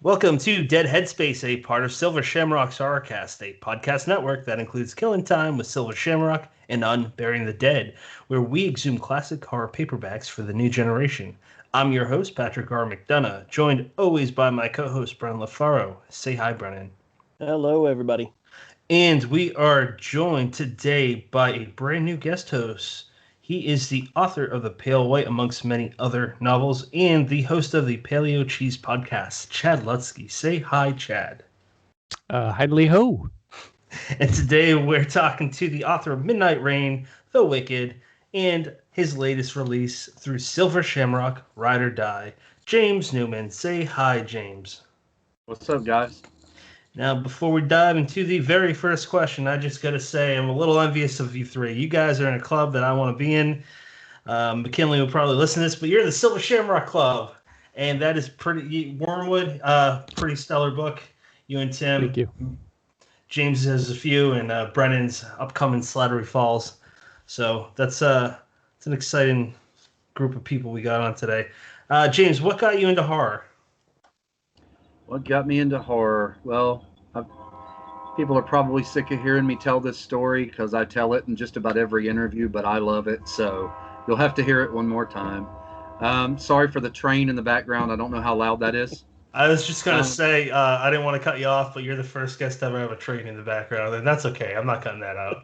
Welcome to Dead Headspace, a part of Silver Shamrock's Horrorcast, a podcast network that includes Killing Time with Silver Shamrock and Unburying the Dead, where we exhume classic horror paperbacks for the new generation. I'm your host, Patrick R. McDonough, joined always by my co-host, Brennan LaFaro. Say hi, Brennan. Hello, everybody. And we are joined today by a brand new guest host. He is the author of The Pale White, amongst many other novels, and the host of the Paleo Cheese podcast, Chad Lutzke. Say hi, Chad. Hidely ho. And today we're talking to the author of Midnight Rain, The Wicked, and his latest release through Silver Shamrock, Ride or Die, James Newman. Say hi, James. What's up, guys? Now, before we dive into the very first question, I just got to say I'm a little envious of you three. You guys are in a club that I want to be in. McKinley will probably listen to this, but you're the Silver Shamrock Club, and that is pretty Wormwood, pretty stellar book. You and Tim. Thank you. James has a few, and Brennan's upcoming Slattery Falls. So it's an exciting group of people we got on today. James, what got you into horror? What got me into horror? Well, people are probably sick of hearing me tell this story because I tell it in just about every interview, but I love it, so you'll have to hear it one more time. Sorry for the train in the background. I don't know how loud that is. I was just going to say, I didn't want to cut you off, but you're the first guest to ever have a train in the background, and that's okay. I'm not cutting that out.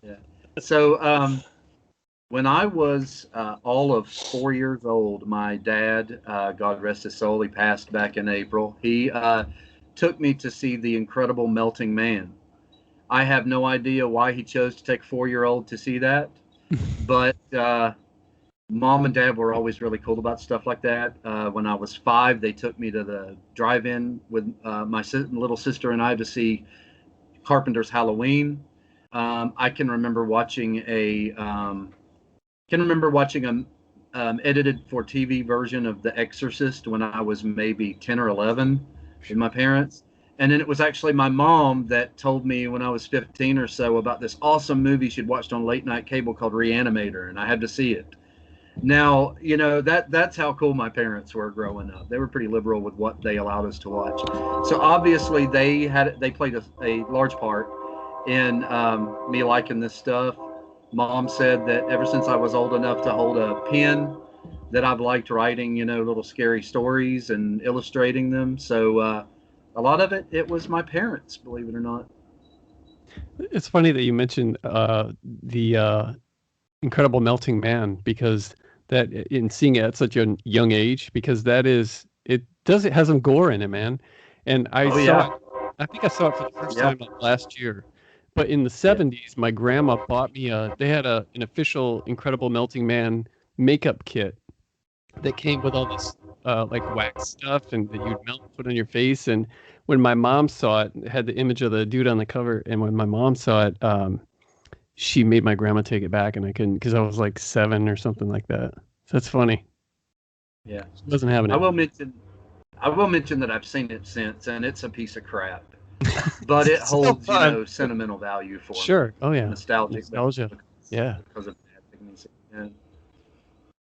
Yeah. So when I was all of 4 years old, my dad, God rest his soul, he passed back in April. He took me to see The Incredible Melting Man. I have no idea why he chose to take a 4-year-old to see that, but Mom and Dad were always really cool about stuff like that. When I was 5, they took me to the drive-in with my little sister and I to see Carpenter's Halloween. I can remember watching a edited for TV version of The Exorcist when I was maybe 10 or 11 with my parents. And then it was actually my mom that told me when I was 15 or so about this awesome movie she'd watched on late night cable called Reanimator, and I had to see it. Now, you know, that's how cool my parents were growing up. They were pretty liberal with what they allowed us to watch. So obviously they played a large part in me liking this stuff. Mom said that ever since I was old enough to hold a pen that I've liked writing, you know, little scary stories and illustrating them. So a lot of it was my parents, believe it or not. It's funny that you mentioned the Incredible Melting Man, because that in seeing it at such a young age, because it has some gore in it, man. And I think I saw it for the first time last year. But in the 70s, my grandma bought me they had an official Incredible Melting Man makeup kit that came with all this like wax stuff and that you'd melt and put on your face. And when my mom saw it had the image of the dude on the cover. And when my mom saw it, she made my grandma take it back, and I couldn't, because I was like 7 or something like that. So that's funny. Yeah. She wasn't having it. I will mention that I've seen it since, and it's a piece of crap. But it holds, you know, sentimental value for me. Sure. Oh yeah. Nostalgia. Yeah. Because of that. Yeah.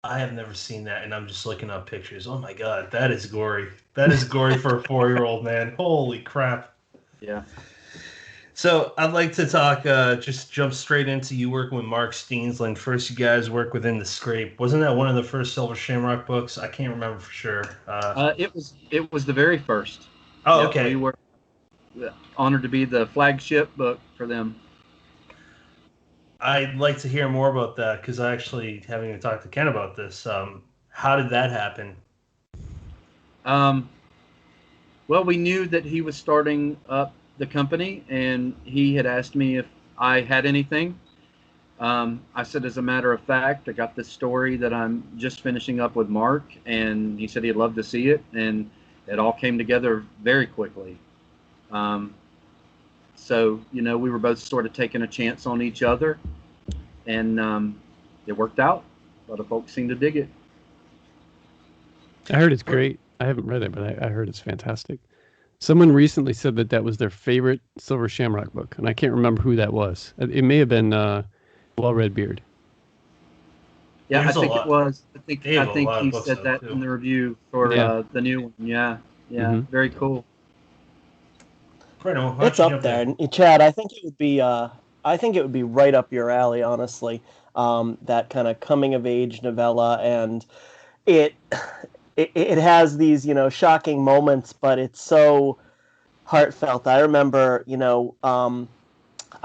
I have never seen that, and I'm just looking up pictures. Oh my god, that is gory. That is gory for a 4-year-old, man. Holy crap. Yeah. So I'd like to talk, just jump straight into you working with Mark Steensland. First, you guys work within the Scrape. Wasn't that one of the first Silver Shamrock books? I can't remember for sure. It was the very first. Oh, okay. We were honored to be the flagship book for them. I'd like to hear more about that, because I actually haven't even talked to Ken about this. How did that happen? Well, we knew that he was starting up the company, and he had asked me if I had anything. I said, as a matter of fact, I got this story that I'm just finishing up with Mark, and he said he'd love to see it, and it all came together very quickly. So, you know, we were both sort of taking a chance on each other, and it worked out. A lot of folks seem to dig it. I heard it's great. I haven't read it, but I heard it's fantastic. Someone recently said that was their favorite Silver Shamrock book, and I can't remember who that was. It may have been Well Red Beard. Yeah, I think it was. I think he said that in the review for the new one. Yeah. Yeah, very cool. Breno, It's up there, and Chad, I think it would be right up your alley, honestly. That kind of coming of age novella, and it it has these shocking moments, but it's so heartfelt. I remember,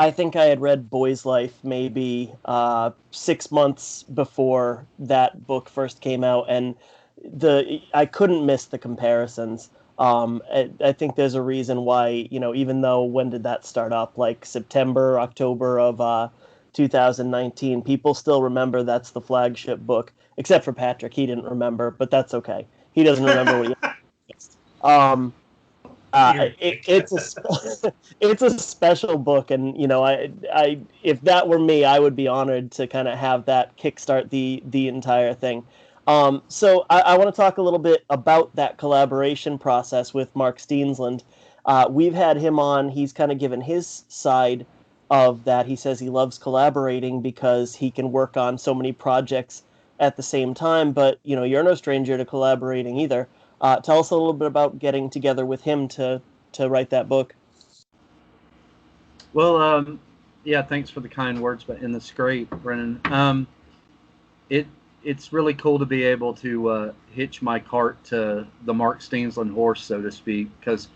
I think I had read Boy's Life maybe 6 months before that book first came out, and I couldn't miss the comparisons. I think there's a reason why, even though when did that start up? Like September, October of 2019, people still remember that's the flagship book, except for Patrick. He didn't remember, but that's okay. He doesn't remember what he um, it's it's a special book, and I if that were me, I would be honored to kind of have that kickstart the entire thing. So I want to talk a little bit about that collaboration process with Mark Steensland. We've had him on. He's kind of given his side of that. He says he loves collaborating because he can work on so many projects at the same time. But you're no stranger to collaborating either. Tell us a little bit about getting together with him to write that book. Well, yeah, thanks for the kind words, but in the scrape, Brennan. It's really cool to be able to hitch my cart to the Mark Steensland horse, so to speak, because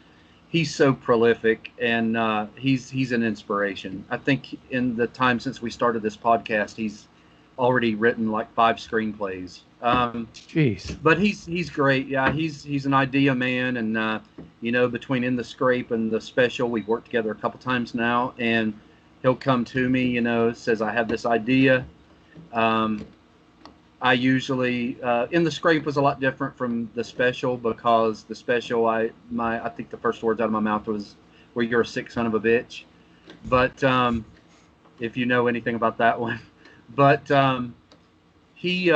he's so prolific, and he's an inspiration. I think in the time since we started this podcast, he's already written like 5 screenplays. Jeez. But he's great. Yeah, he's an idea man, and between In the Scrape and the special, we've worked together a couple times now, and he'll come to me, says I have this idea. I usually In the Scrape was a lot different from the special, because the special I think the first words out of my mouth was, "Well, you're a sick son of a bitch," but if you know anything about that one, but he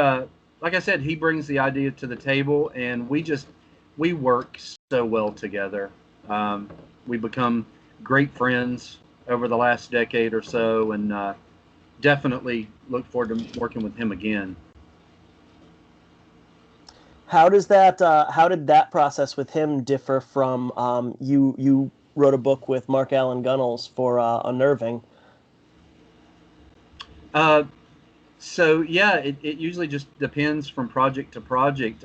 like I said, he brings the idea to the table, and we work so well together. We become great friends over the last decade or so, and definitely look forward to working with him again. How did that process with him differ from you wrote a book with Mark Allen Gunnels for Unnerving? So yeah, it usually just depends from project to project.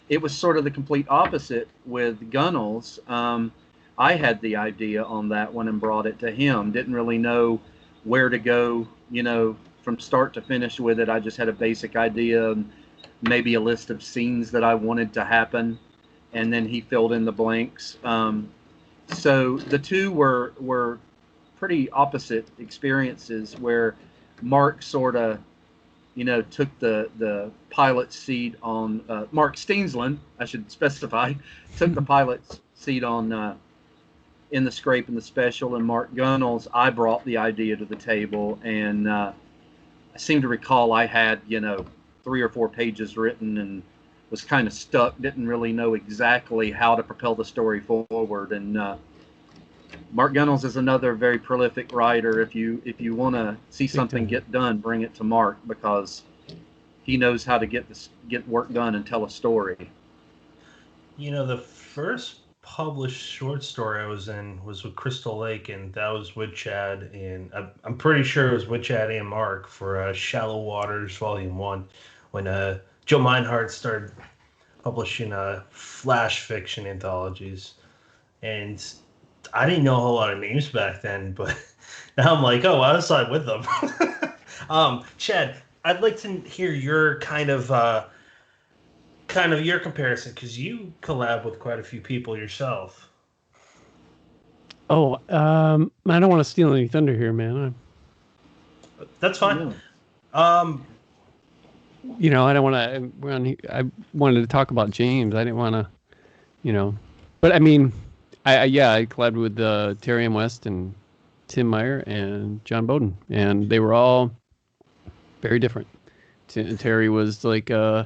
It was sort of the complete opposite with Gunnels. I had the idea on that one and brought it to him. Didn't really know where to go, from start to finish with it. I just had a basic idea, maybe a list of scenes that I wanted to happen, and then he filled in the blanks. So the two were pretty opposite experiences, where Mark sort of, took the pilot seat on Mark Steensland, I should specify, took the pilot seat on In the Scrape and the special, and Mark Gunnels, I brought the idea to the table, and I seem to recall I had 3 or 4 pages written and was kind of stuck, didn't really know exactly how to propel the story forward. And Mark Gunnels is another very prolific writer. If you want to see something get done, bring it to Mark, because he knows how to get work done and tell a story. The first published short story I was in was with Crystal Lake, and that was with Chad, and I'm pretty sure it was with Chad and Mark for Shallow Waters Volume 1, when Joe Meinhardt started publishing flash fiction anthologies. And I didn't know a whole lot of names back then, but now I'm like, oh, I was like with them. Chad, I'd like to hear your kind of your comparison, because you collab with quite a few people yourself. Oh, I don't want to steal any thunder here, man. That's fine. I don't want to. I wanted to talk about James. I didn't want to, but I mean, I collabed with Terry M. West and Tim Meyer and John Bowden, and they were all very different. Terry was like kind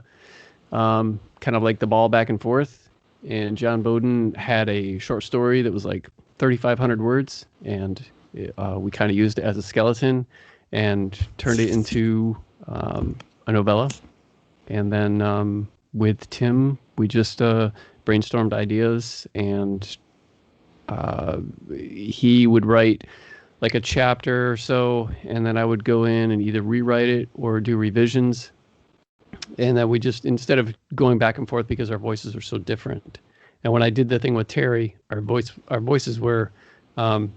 of like the ball back and forth, and John Bowden had a short story that was like 3,500 words, and we kind of used it as a skeleton and turned it into a novella. And then with Tim, we just brainstormed ideas, and he would write like a chapter or so, and then I would go in and either rewrite it or do revisions. And that we just, instead of going back and forth because our voices are so different. And when I did the thing with Terry, our voices were, I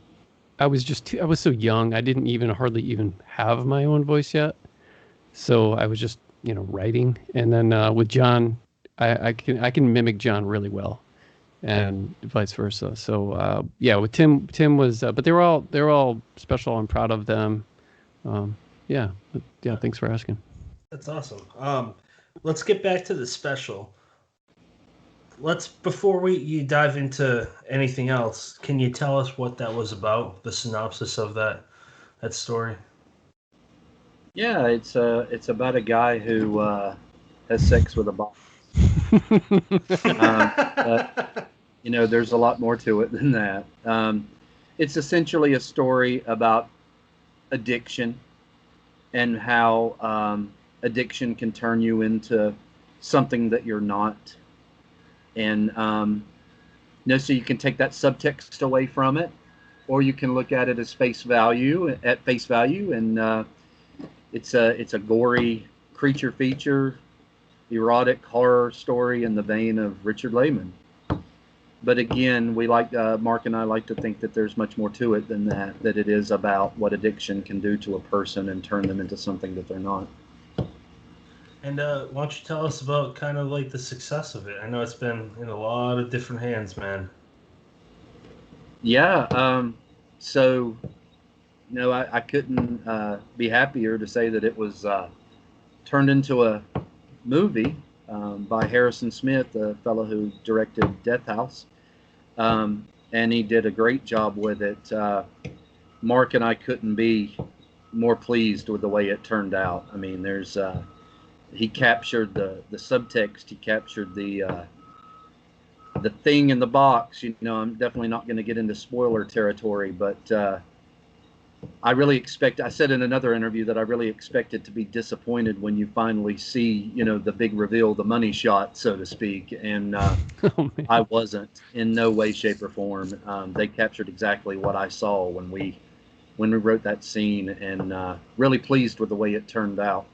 was so young. I didn't even hardly even have my own voice yet. So I was just, writing. And then with John, I can mimic John really well, and vice versa. So yeah, with Tim was, but they're all special. I'm proud of them. Yeah, thanks for asking. That's awesome. Let's get back to the special. Before you dive into anything else, can you tell us what that was about? The synopsis of that story. Yeah, it's about a guy who has sex with a box. But, there's a lot more to it than that. It's essentially a story about addiction and how addiction can turn you into something that you're not. And so you can take that subtext away from it, or you can look at it as face value, and it's a gory creature feature, erotic horror story in the vein of Richard Lehman. But again, we Mark and I like to think that there's much more to it than that it is about what addiction can do to a person and turn them into something that they're not. And why don't you tell us about kind of like the success of it? I know it's been in a lot of different hands, man. Yeah. So, I couldn't be happier to say that it was turned into a movie by Harrison Smith, the fellow who directed Death House. And he did a great job with it. Mark and I couldn't be more pleased with the way it turned out. I mean, he captured the subtext. He captured the thing in the box. I'm definitely not going to get into spoiler territory, but I said in another interview that I really expected to be disappointed when you finally see, the big reveal, the money shot, so to speak. And I wasn't in no way, shape, or form. They captured exactly what I saw when we wrote that scene, and really pleased with the way it turned out.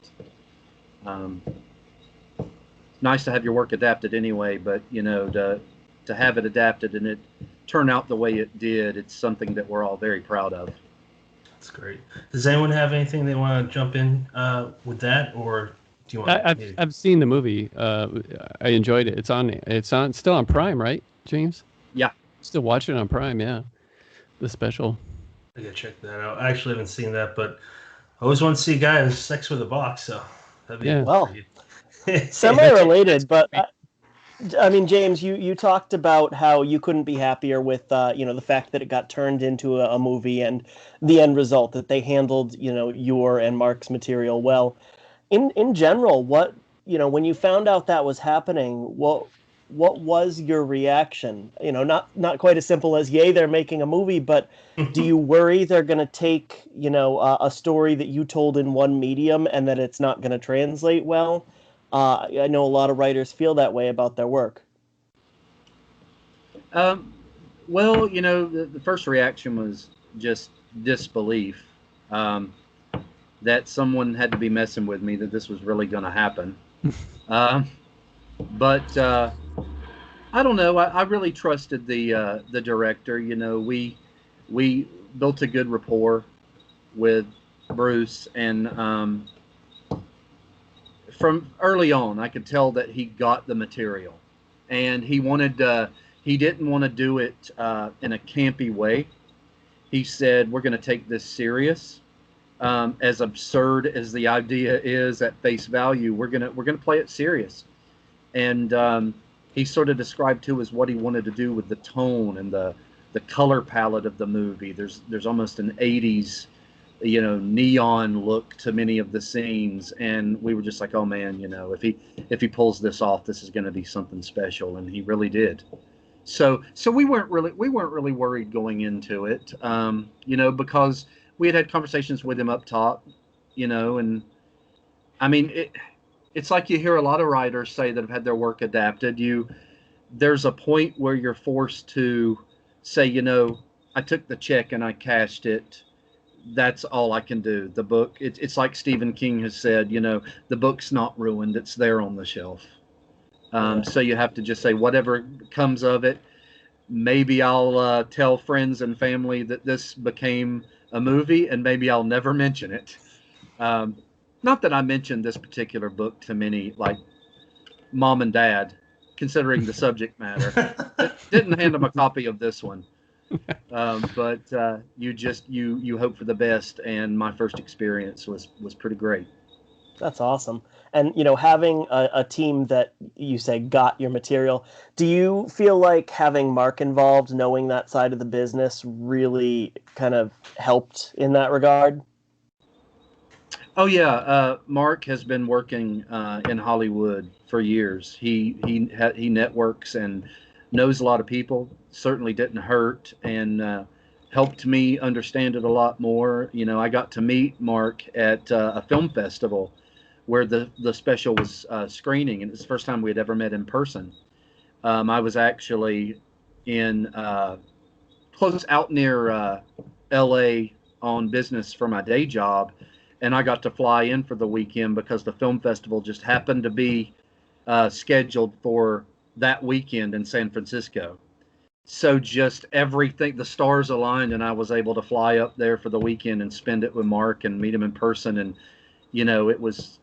It's nice to have your work adapted anyway, but to have it adapted and it turn out the way it did, it's something that we're all very proud of. That's great. Does anyone have anything they want to jump in with that, or do you want? I've seen the movie. I enjoyed it. It's still on Prime, right, James? Yeah. Still watching it on Prime. Yeah, the special. I gotta check that out. I actually haven't seen that, but I always want to see a guy who's sex with a box. So that'd be well, semi-related, but. I mean, James, you talked about how you couldn't be happier with, the fact that it got turned into a movie and the end result, that they handled, your and Mark's material well. In general, what, when you found out that was happening, what was your reaction? Not quite as simple as, yay, they're making a movie, but do you worry they're going to take, a story that you told in one medium and that it's not going to translate well? I know a lot of writers feel that way about their work. Well, the first reaction was just disbelief that someone had to be messing with me, that this was really going to happen. But I don't know. I really trusted the director. We built a good rapport with Bruce, and from early on, I could tell that he got the material, and he didn't want to do it in a campy way. He said, we're going to take this serious. As absurd as the idea is at face value, we're going to play it serious. And he sort of described too as what he wanted to do with the tone and the color palette of the movie. There's almost an 80s neon look to many of the scenes, and we were just like, oh man, if he pulls this off, this is going to be something special, and he really did. So we weren't really worried going into it, because we had conversations with him up top, and I mean, it's like you hear a lot of writers say that have had their work adapted. there's a point where you're forced to say, I took the check and I cashed it. That's all I can do. The book, it's like Stephen King has said, the book's not ruined. It's there on the shelf. So you have to just say whatever comes of it. Maybe I'll tell friends and family that this became a movie, and maybe I'll never mention it. Not that I mentioned this particular book to many, like mom and dad, considering the subject matter. Didn't hand them a copy of this one. But you hope for the best, and my first experience was pretty great. That's awesome. And having a team that you say got your material, do you feel like having Mark involved, knowing that side of the business, really kind of helped in that regard? Oh yeah, Mark has been working in Hollywood for years. He networks and knows a lot of people. Certainly didn't hurt, and helped me understand it a lot more. I got to meet Mark at a film festival where the special was screening, and it's the first time we had ever met in person. I was actually in close out near L.A. on business for my day job, and I got to fly in for the weekend because the film festival just happened to be scheduled for that weekend in San Francisco. So just everything, the stars aligned, and I was able to fly up there for the weekend and spend it with Mark and meet him in person. And, it was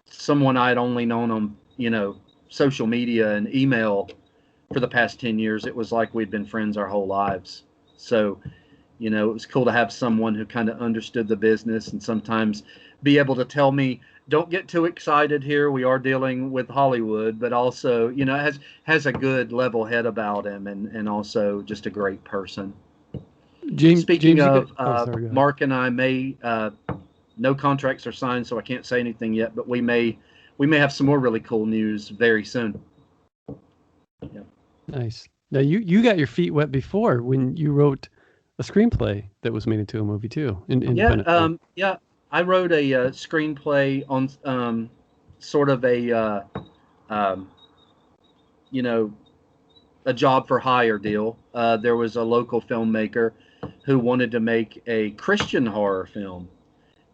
someone I'd only known on, social media and email for the past 10 years. It was like we'd been friends our whole lives. So, it was cool to have someone who kind of understood the business and sometimes be able to tell me, don't get too excited here. We are dealing with Hollywood, but also, has a good level head about him, and also just a great person. Speaking of, Mark and I may, no contracts are signed, so I can't say anything yet, but we may have some more really cool news very soon. Yeah. Nice. Now you got your feet wet before when you wrote a screenplay that was made into a movie too. Yeah. I wrote a screenplay on sort of a a job for hire deal. There was a local filmmaker who wanted to make a Christian horror film,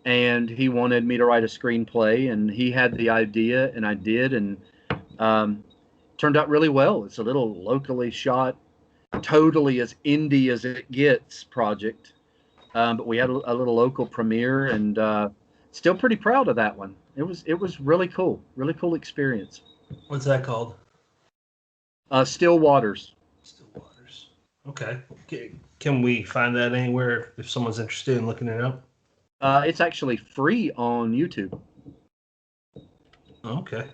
and he wanted me to write a screenplay, and he had the idea, and I did, and turned out really well. It's a little locally shot, totally as indie as it gets project. But we had a little local premiere, and still pretty proud of that one. It was really cool experience. What's that called? Still Waters. Still Waters. Okay. Can we find that anywhere if someone's interested in looking it up? It's actually free on YouTube. Okay.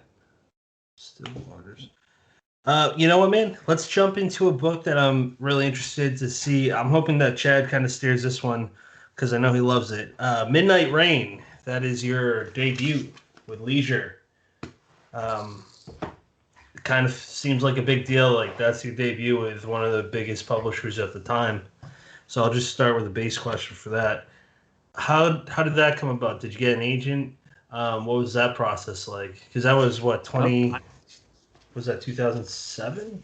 Still Waters. You know what, man? Let's jump into a book that I'm really interested to see. I'm hoping that Chad kind of steers this one because I know he loves it. Midnight Rain. That is your debut with Leisure. It kind of seems like a big deal. Like that's your debut with one of the biggest publishers at the time. So I'll just start with a base question for that. How did that come about? Did you get an agent? What was that process like? Because that was what 20. Was that 2007?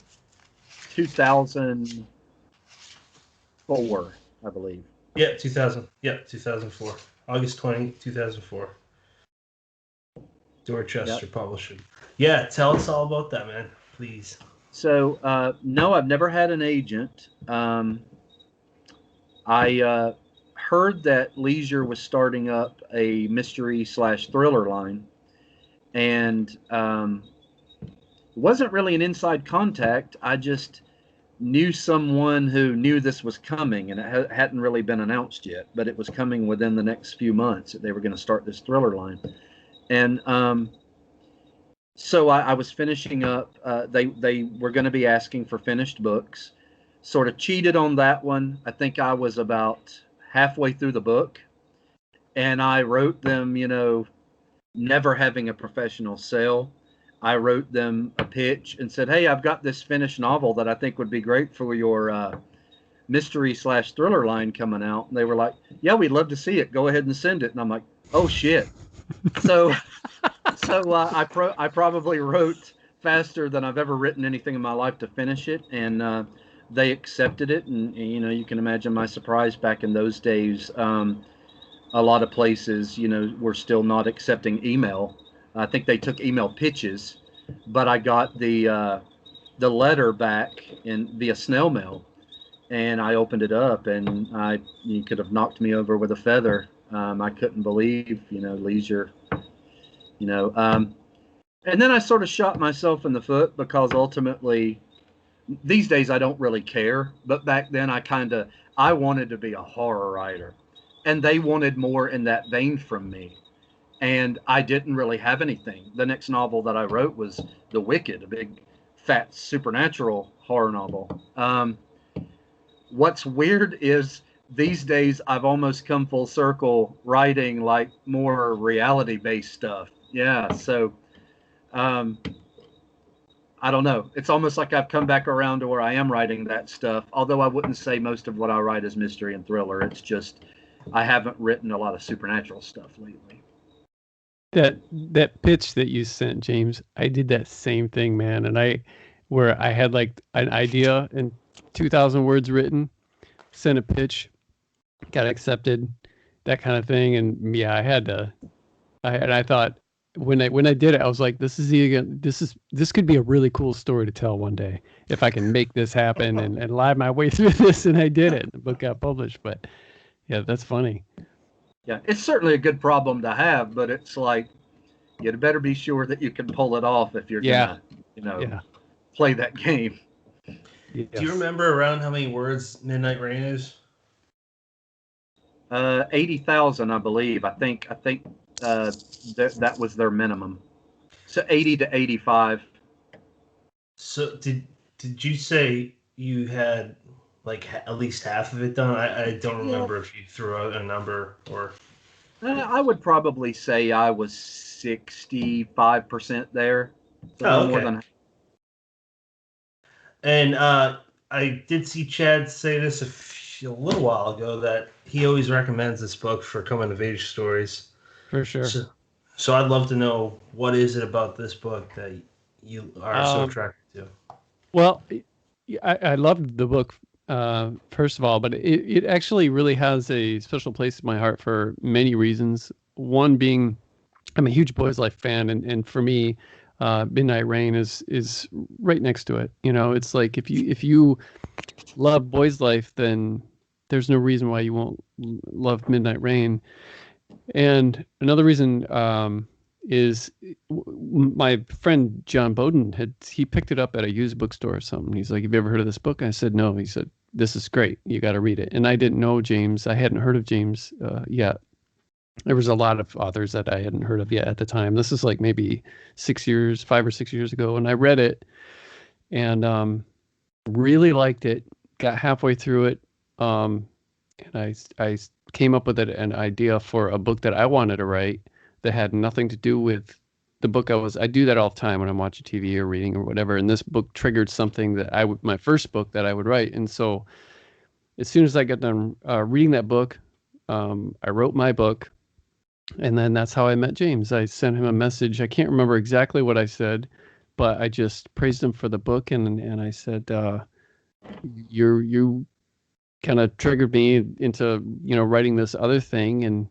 2004, I believe. Yeah, 2000. Yeah, 2004. August 20, 2004. Dorchester Publishing. Yeah, tell us all about that, man, please. So, no, I've never had an agent. I heard that Leisure was starting up a mystery/thriller line, and it wasn't really an inside contact. I just knew someone who knew this was coming, and it hadn't really been announced yet, but it was coming within the next few months that they were going to start this thriller line. And so I was finishing up. They were going to be asking for finished books. Sort of cheated on that one. I think I was about halfway through the book, and I wrote them, never having a professional sale. I wrote them a pitch and said, hey, I've got this finished novel that I think would be great for your mystery/thriller line coming out. And they were like, yeah, we'd love to see it. Go ahead and send it. And I'm like, oh, shit. So I probably wrote faster than I've ever written anything in my life to finish it, and they accepted it. And you can imagine my surprise back in those days. A lot of places, were still not accepting email. I think they took email pitches, but I got the letter back via snail mail, and I opened it up, and you could have knocked me over with a feather. I couldn't believe, leisure, and then I sort of shot myself in the foot, because ultimately, these days I don't really care, but back then I wanted to be a horror writer, and they wanted more in that vein from me. And I didn't really have anything. The next novel that I wrote was The Wicked, a big, fat, supernatural horror novel. What's weird is these days I've almost come full circle writing like more reality-based stuff. Yeah, so I don't know. It's almost like I've come back around to where I am writing that stuff, although I wouldn't say most of what I write is mystery and thriller. It's just I haven't written a lot of supernatural stuff lately. That pitch that you sent, James, I did that same thing, man. And where I had like an idea and 2,000 words written, sent a pitch, got accepted, that kind of thing. And yeah, I thought when I did it, I was like, this could be a really cool story to tell one day if I can make this happen and lie my way through this. And I did it. The book got published, but yeah, that's funny. Yeah, it's certainly a good problem to have, but it's like you better be sure that you can pull it off if you're gonna, play that game. Yes. Do you remember around how many words Midnight Rain is? 80,000, I believe. I think that was their minimum. So 80 to 85. So did you say you had like at least half of it done? I don't remember if you threw out a number or. I would probably say I was 65% there. So more than. And I did see Chad say this a little while ago that he always recommends this book for coming of age stories. For sure. So I'd love to know, what is it about this book that you are so attracted to? Well, I loved the book. First of all, but it actually really has a special place in my heart for many reasons. One being, I'm a huge Boys Life fan, and for me, Midnight Rain is right next to it. It's like if you love Boys Life, then there's no reason why you won't love Midnight Rain. And another reason is my friend John Bowden he picked it up at a used bookstore or something. He's like, "Have you ever heard of this book?" I said, "No." He said, "This is great. You got to read it." And I didn't know James. I hadn't heard of James yet. There was a lot of authors that I hadn't heard of yet at the time. This is like maybe 5 or 6 years ago. And I read it and really liked it, got halfway through it. And I came up with an idea for a book that I wanted to write that had nothing to do with the book I do that all the time when I'm watching TV or reading or whatever. And this book triggered something that my first book that I would write. And so as soon as I got done reading that book, I wrote my book. And then that's how I met James. I sent him a message. I can't remember exactly what I said, but I just praised him for the book. And I said, you kind of triggered me into, writing this other thing. And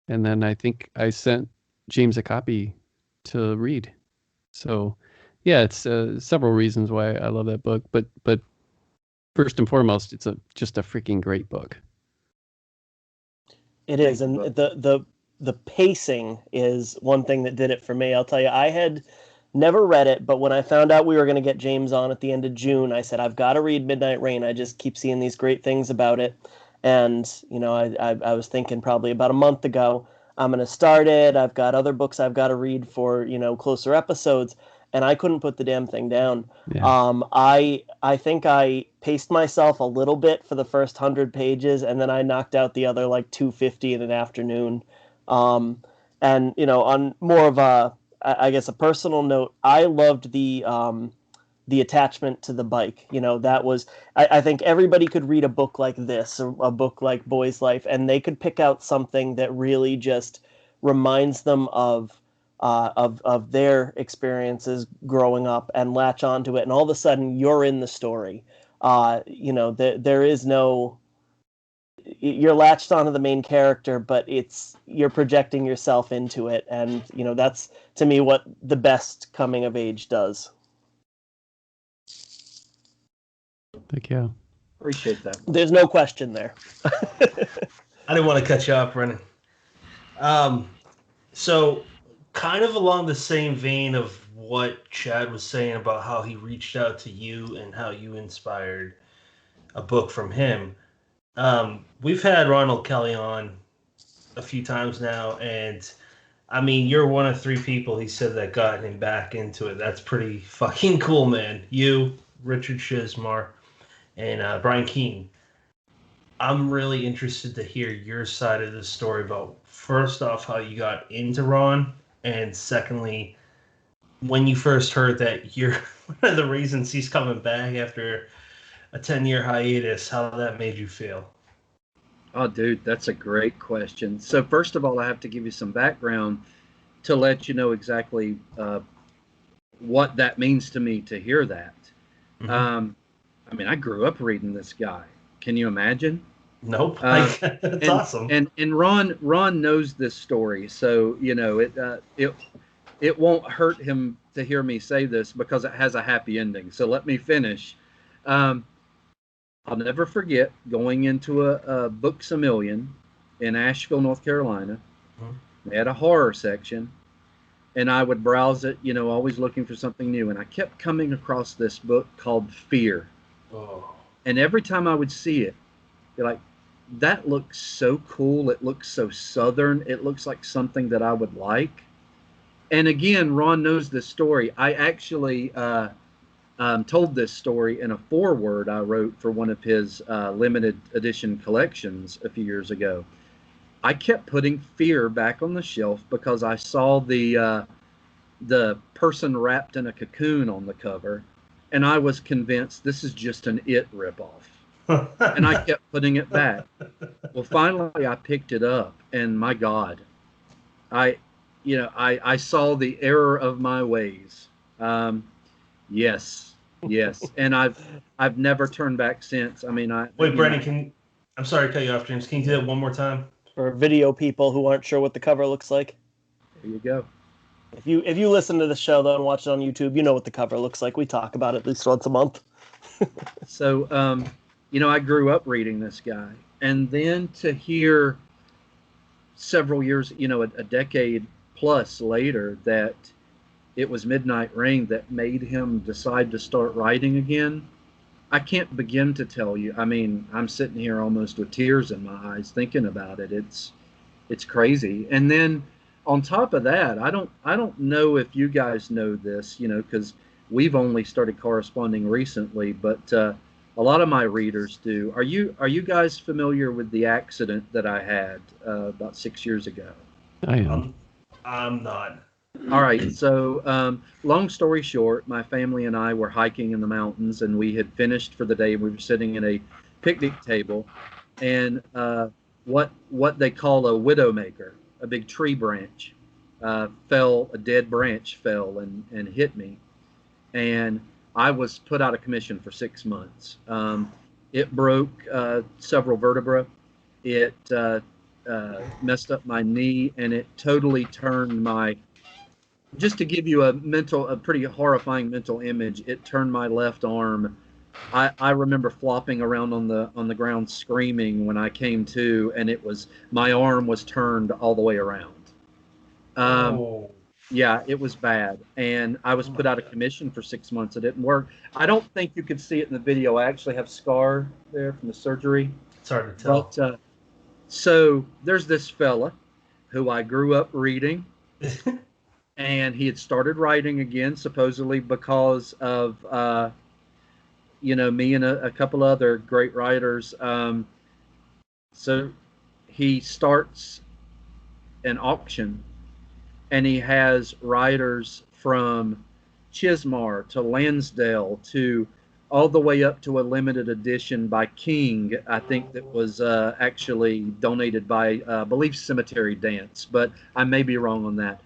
then I think I sent James a copy to read. So yeah, it's several reasons why I love that book, but first and foremost, it's just a freaking great book. It is. And the pacing is one thing that did it for me. I'll tell you, I had never read it, but when I found out we were going to get James on at the end of June, I said, I've got to read Midnight Rain. I just keep seeing these great things about it. And, I was thinking probably about a month ago, I'm going to start it. I've got other books I've got to read for, closer episodes. And I couldn't put the damn thing down. Yeah. I think I paced myself a little bit for the first 100 pages, and then I knocked out the other like 250 in an afternoon. And, on more of a personal note, I loved the attachment to the bike. That was, I think everybody could read a book like this, or a book like Boys Life, and they could pick out something that really just reminds them of of their experiences growing up and latch onto it, and all of a sudden you're in the story. There is no, you're latched onto the main character, but you're projecting yourself into it, and that's to me what the best coming of age does. Thank you. Appreciate that. There's no question there. I didn't want to cut you off, Brennan. So kind of along the same vein of what Chad was saying about how he reached out to you and how you inspired a book from him. We've had Ronald Kelly on a few times now, and I mean, you're one of 3 people he said that got him back into it. That's pretty fucking cool, man. You, Richard Shizmar, and Brian Keene. I'm really interested to hear your side of the story about, first off, how you got into Ron, and secondly, when you first heard that you're one of the reasons he's coming back after a 10-year hiatus, how that made you feel. Oh, dude, that's a great question. So first of all, I have to give you some background to let you know exactly what that means to me to hear that. Mm-hmm. I mean, I grew up reading this guy. Can you imagine? Nope. That's awesome. And Ron knows this story, so it won't hurt him to hear me say this because it has a happy ending. So let me finish. I'll never forget going into a Books-A-Million in Asheville, North Carolina. Mm-hmm. They had a horror section, and I would browse it, always looking for something new. And I kept coming across this book called Fear. Oh. And every time I would see it, you're like, that looks so cool. It looks so Southern. It looks like something that I would like. And again, Ron knows this story. I actually told this story in a foreword I wrote for one of his limited edition collections a few years ago. I kept putting Fear back on the shelf because I saw the person wrapped in a cocoon on the cover, and I was convinced this is just an It ripoff. And I kept putting it back. Well, finally I picked it up, and my God, I saw the error of my ways. Yes, and I've never turned back since. I mean, wait, Brennan, I'm sorry to cut you off, James. Can you do that one more time? For video people who aren't sure what the cover looks like. There you go. If you listen to the show though and watch it on YouTube, you know what the cover looks like. We talk about it at least once a month. So, I grew up reading this guy, and then to hear several years, a decade plus later, that it was Midnight Rain that made him decide to start writing again. I can't begin to tell you. I mean, I'm sitting here almost with tears in my eyes thinking about it. It's crazy. And then on top of that, I don't know if you guys know this, because we've only started corresponding recently, but a lot of my readers do. Are you guys familiar with the accident that I had about 6 years ago? I am. I'm not. All right. So, long story short, my family and I were hiking in the mountains, and we had finished for the day. We were sitting at a picnic table, and what they call a widowmaker, a big tree branch, fell. A dead branch fell and hit me, and I was put out of commission for 6 months. It broke several vertebrae. It messed up my knee, and it totally turned my. Just to give you a pretty horrifying mental image, it turned my left arm. I remember flopping around on the ground screaming when I came to, and my arm was turned all the way around. Yeah, it was bad, and I was put out of commission for 6 months. It didn't work. I don't think you could see it in the video. I actually have scar there from the surgery. It's hard to tell. But, so there's this fella who I grew up reading. And he had started writing again, supposedly because of, me and a couple other great writers. So he starts an auction, and he has writers from Chismar to Lansdale to all the way up to a limited edition by King, I think, that was actually donated by, I believe, Cemetery Dance, but I may be wrong on that.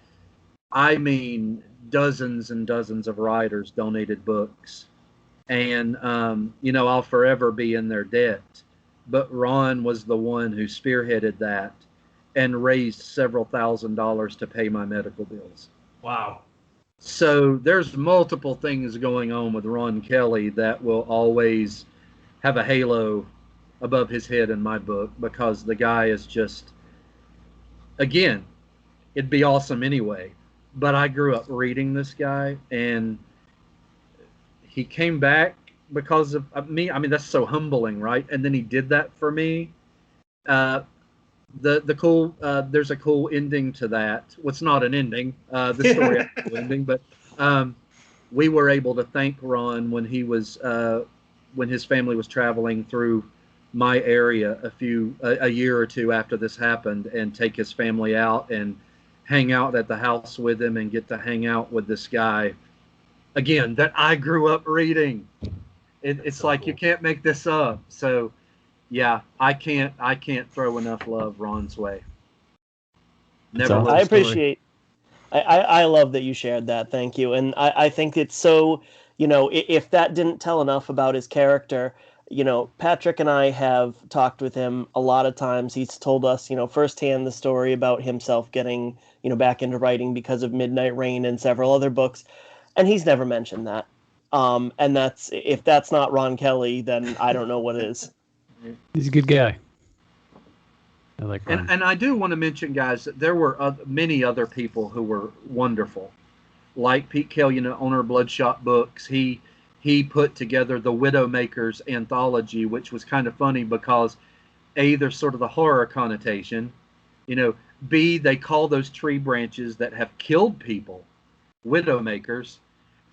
I mean, dozens and dozens of writers donated books. And, I'll forever be in their debt. But Ron was the one who spearheaded that and raised several $1,000s to pay my medical bills. Wow. So there's multiple things going on with Ron Kelly that will always have a halo above his head in my book, because the guy is just, again, it'd be awesome anyway. But I grew up reading this guy, and he came back because of me. I mean, that's so humbling, right? And then he did that for me. The cool there's a cool ending to that. Well, it's not an ending. The story has a cool ending, but we were able to thank Ron when he was when his family was traveling through my area a year or two after this happened, and take his family out and hang out at the house with him and get to hang out with this guy again that I grew up reading. It's so like cool. You can't make this up. So yeah, I can't throw enough love Ron's way. Never. I appreciate. I love that you shared that. Thank you. And I think it's so, if that didn't tell enough about his character, Patrick and I have talked with him a lot of times. He's told us, firsthand the story about himself getting, back into writing because of Midnight Rain and several other books. And he's never mentioned that. And if that's not Ron Kelly, then I don't know what is. He's a good guy. I like Ron. And I do want to mention, guys, that there were many other people who were wonderful, like Pete Kelly, owner of Bloodshot Books. He put together the Widowmakers anthology, which was kind of funny because A, there's sort of the horror connotation, B, they call those tree branches that have killed people Widowmakers,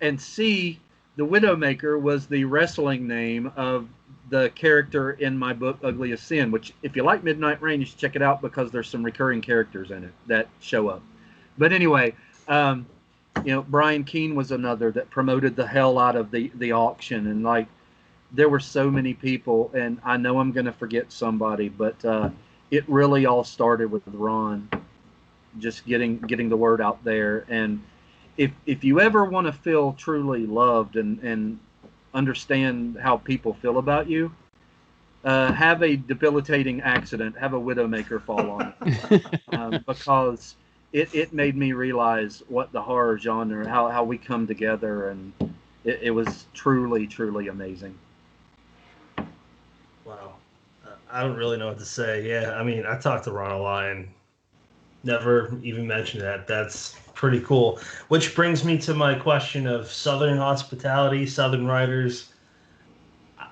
and C, the Widowmaker was the wrestling name of the character in my book Ugliest Sin, which if you like Midnight Rain, you should check it out because there's some recurring characters in it that show up. But anyway, Brian Keene was another that promoted the hell out of the auction, and there were so many people, and I know I'm going to forget somebody, but it really all started with Ron just getting the word out there. And if you ever want to feel truly loved and understand how people feel about you, have a debilitating accident, have a Widowmaker fall on it. Because it made me realize what the horror genre, how we come together, and it was truly, truly amazing. Wow. I don't really know what to say. Yeah, I mean, I talked to Ron a lot and never even mentioned that. That's pretty cool. Which brings me to my question of Southern hospitality, Southern writers.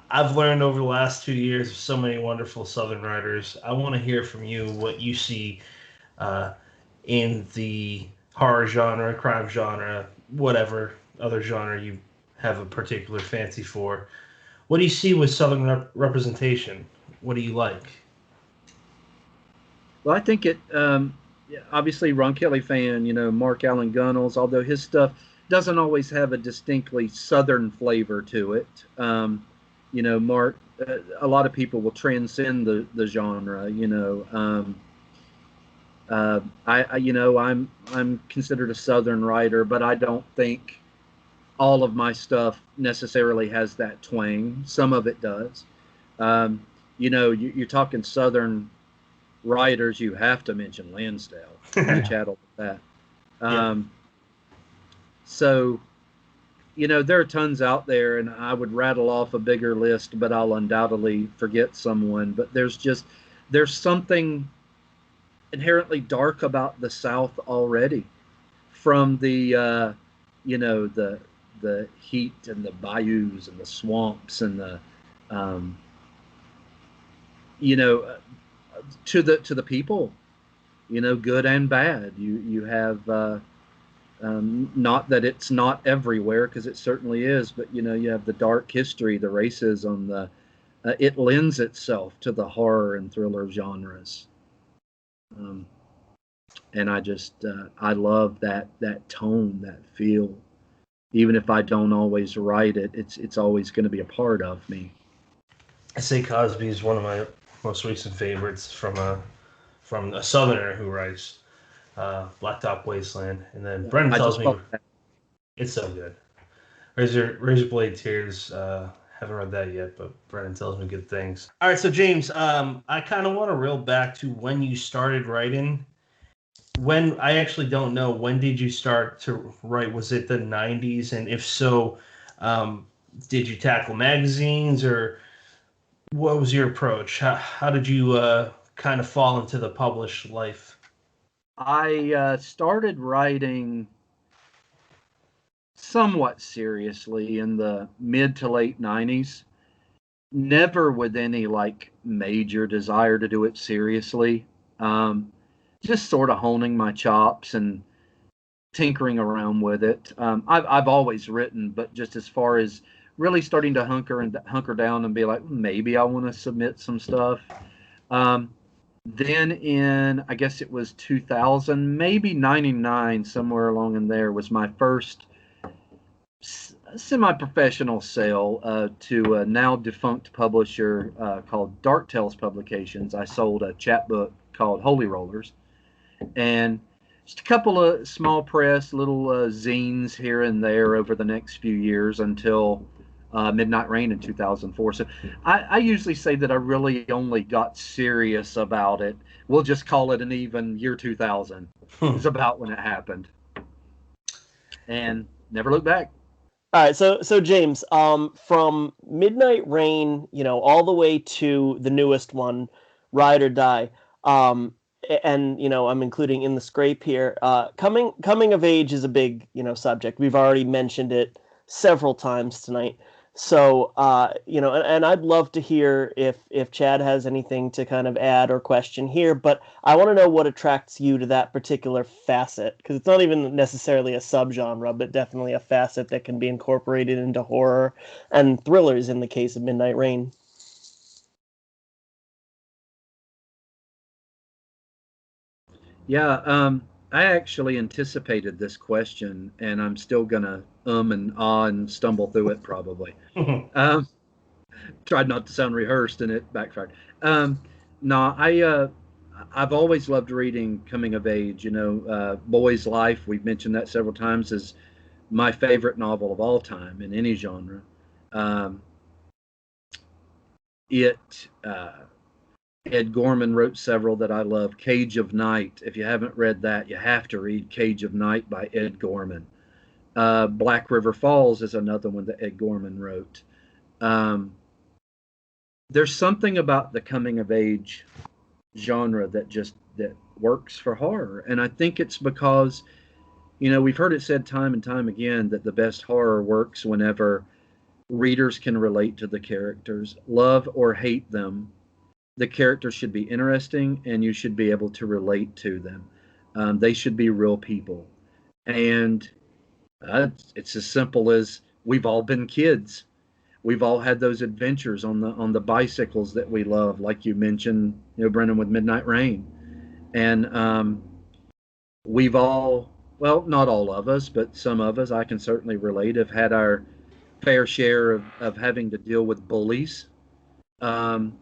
I've learned over the last 2 years so many wonderful Southern writers. I want to hear from you what you see in the horror genre, crime genre, whatever other genre you have a particular fancy for. What do you see with Southern representation? What do you like? Well, I think it, obviously, Ron Kelly fan, Mark Allen Gunnels, although his stuff doesn't always have a distinctly Southern flavor to it. Mark, a lot of people will transcend the genre. I'm considered a Southern writer, but I don't think all of my stuff necessarily has that twang. Some of it does. You're talking Southern writers, you have to mention Lansdale. You chattel with that. So, there are tons out there, and I would rattle off a bigger list, but I'll undoubtedly forget someone. But there's something inherently dark about the South already, from the heat and the bayous and the swamps and the to the people, good and bad. You have not that it's not everywhere, because it certainly is, but you have the dark history, the racism, it lends itself to the horror and thriller genres. And I love that tone, that feel. Even if I don't always write it, it's always going to be a part of me. I say Cosby is one of my most recent favorites from a Southerner who writes. Blacktop Wasteland, and then Brennan I tells just me felt that. it's so good. Razorblade Tears. Haven't read that yet, but Brennan tells me good things. All right, so James, I kind of want to reel back to when you started writing. When I actually don't know, when did you start to write? Was it the 90s? And if so, um, did you tackle magazines, or what was your approach? How did you kind of fall into the published life? I started writing somewhat seriously in the mid to late 90s. Never with any like major desire to do it seriously. Um, just sort of honing my chops and tinkering around with it. I've always written, but just as far as really starting to hunker down and be like, maybe I want to submit some stuff. Um, then in, I guess it was 2000, maybe 99, somewhere along in there, was my first semi-professional sale to a now defunct publisher called Dark Tales Publications. I sold a chapbook called Holy Rollers, and just a couple of small press little zines here and there over the next few years until Midnight Rain in 2004. So I usually say that I really only got serious about it. We'll just call it an even year 2000 is about when it happened, and never looked back. All right, so James, from Midnight Rain, all the way to the newest one, Ride or Die, and I'm including In the Scrape here. Coming of age is a big subject. We've already mentioned it several times tonight. So and I'd love to hear if Chad has anything to kind of add or question here, but I want to know what attracts you to that particular facet, because it's not even necessarily a subgenre, but definitely a facet that can be incorporated into horror and thrillers in the case of Midnight Rain. Yeah, I actually anticipated this question, and I'm still gonna and ah and stumble through it probably. Um, Tried not to sound rehearsed, and it backfired. Um, no, I've always loved reading coming of age. Boy's Life. We've mentioned that several times, is my favorite novel of all time in any genre. Um, it Ed Gorman wrote several that I love. Cage of Night. If you haven't read that, you have to read Cage of Night by Ed Gorman. Black River Falls is another one that Ed Gorman wrote. Um, there's something about the coming of age genre that works for horror, and I think it's because we've heard it said time and time again that the best horror works whenever readers can relate to the characters, love or hate them. The characters should be interesting, and you should be able to relate to them. They should be real people, and it's as simple as we've all been kids. We've all had those adventures on the bicycles that we love, like you mentioned, Brennan, with Midnight Rain, and we've all, well, not all of us, but some of us, I can certainly relate, have had our fair share of having to deal with bullies. Um,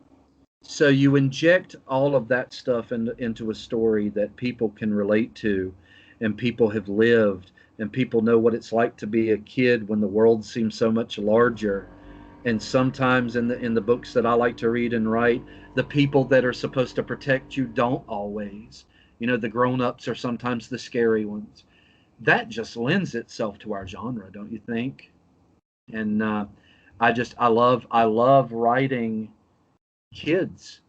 so you inject all of that stuff into a story that people can relate to, and people have lived, and people know what it's like to be a kid when the world seems so much larger. And sometimes in the books that I like to read and write, the people that are supposed to protect you don't always. The grown-ups are sometimes the scary ones. That just lends itself to our genre, don't you think? And I love writing kids.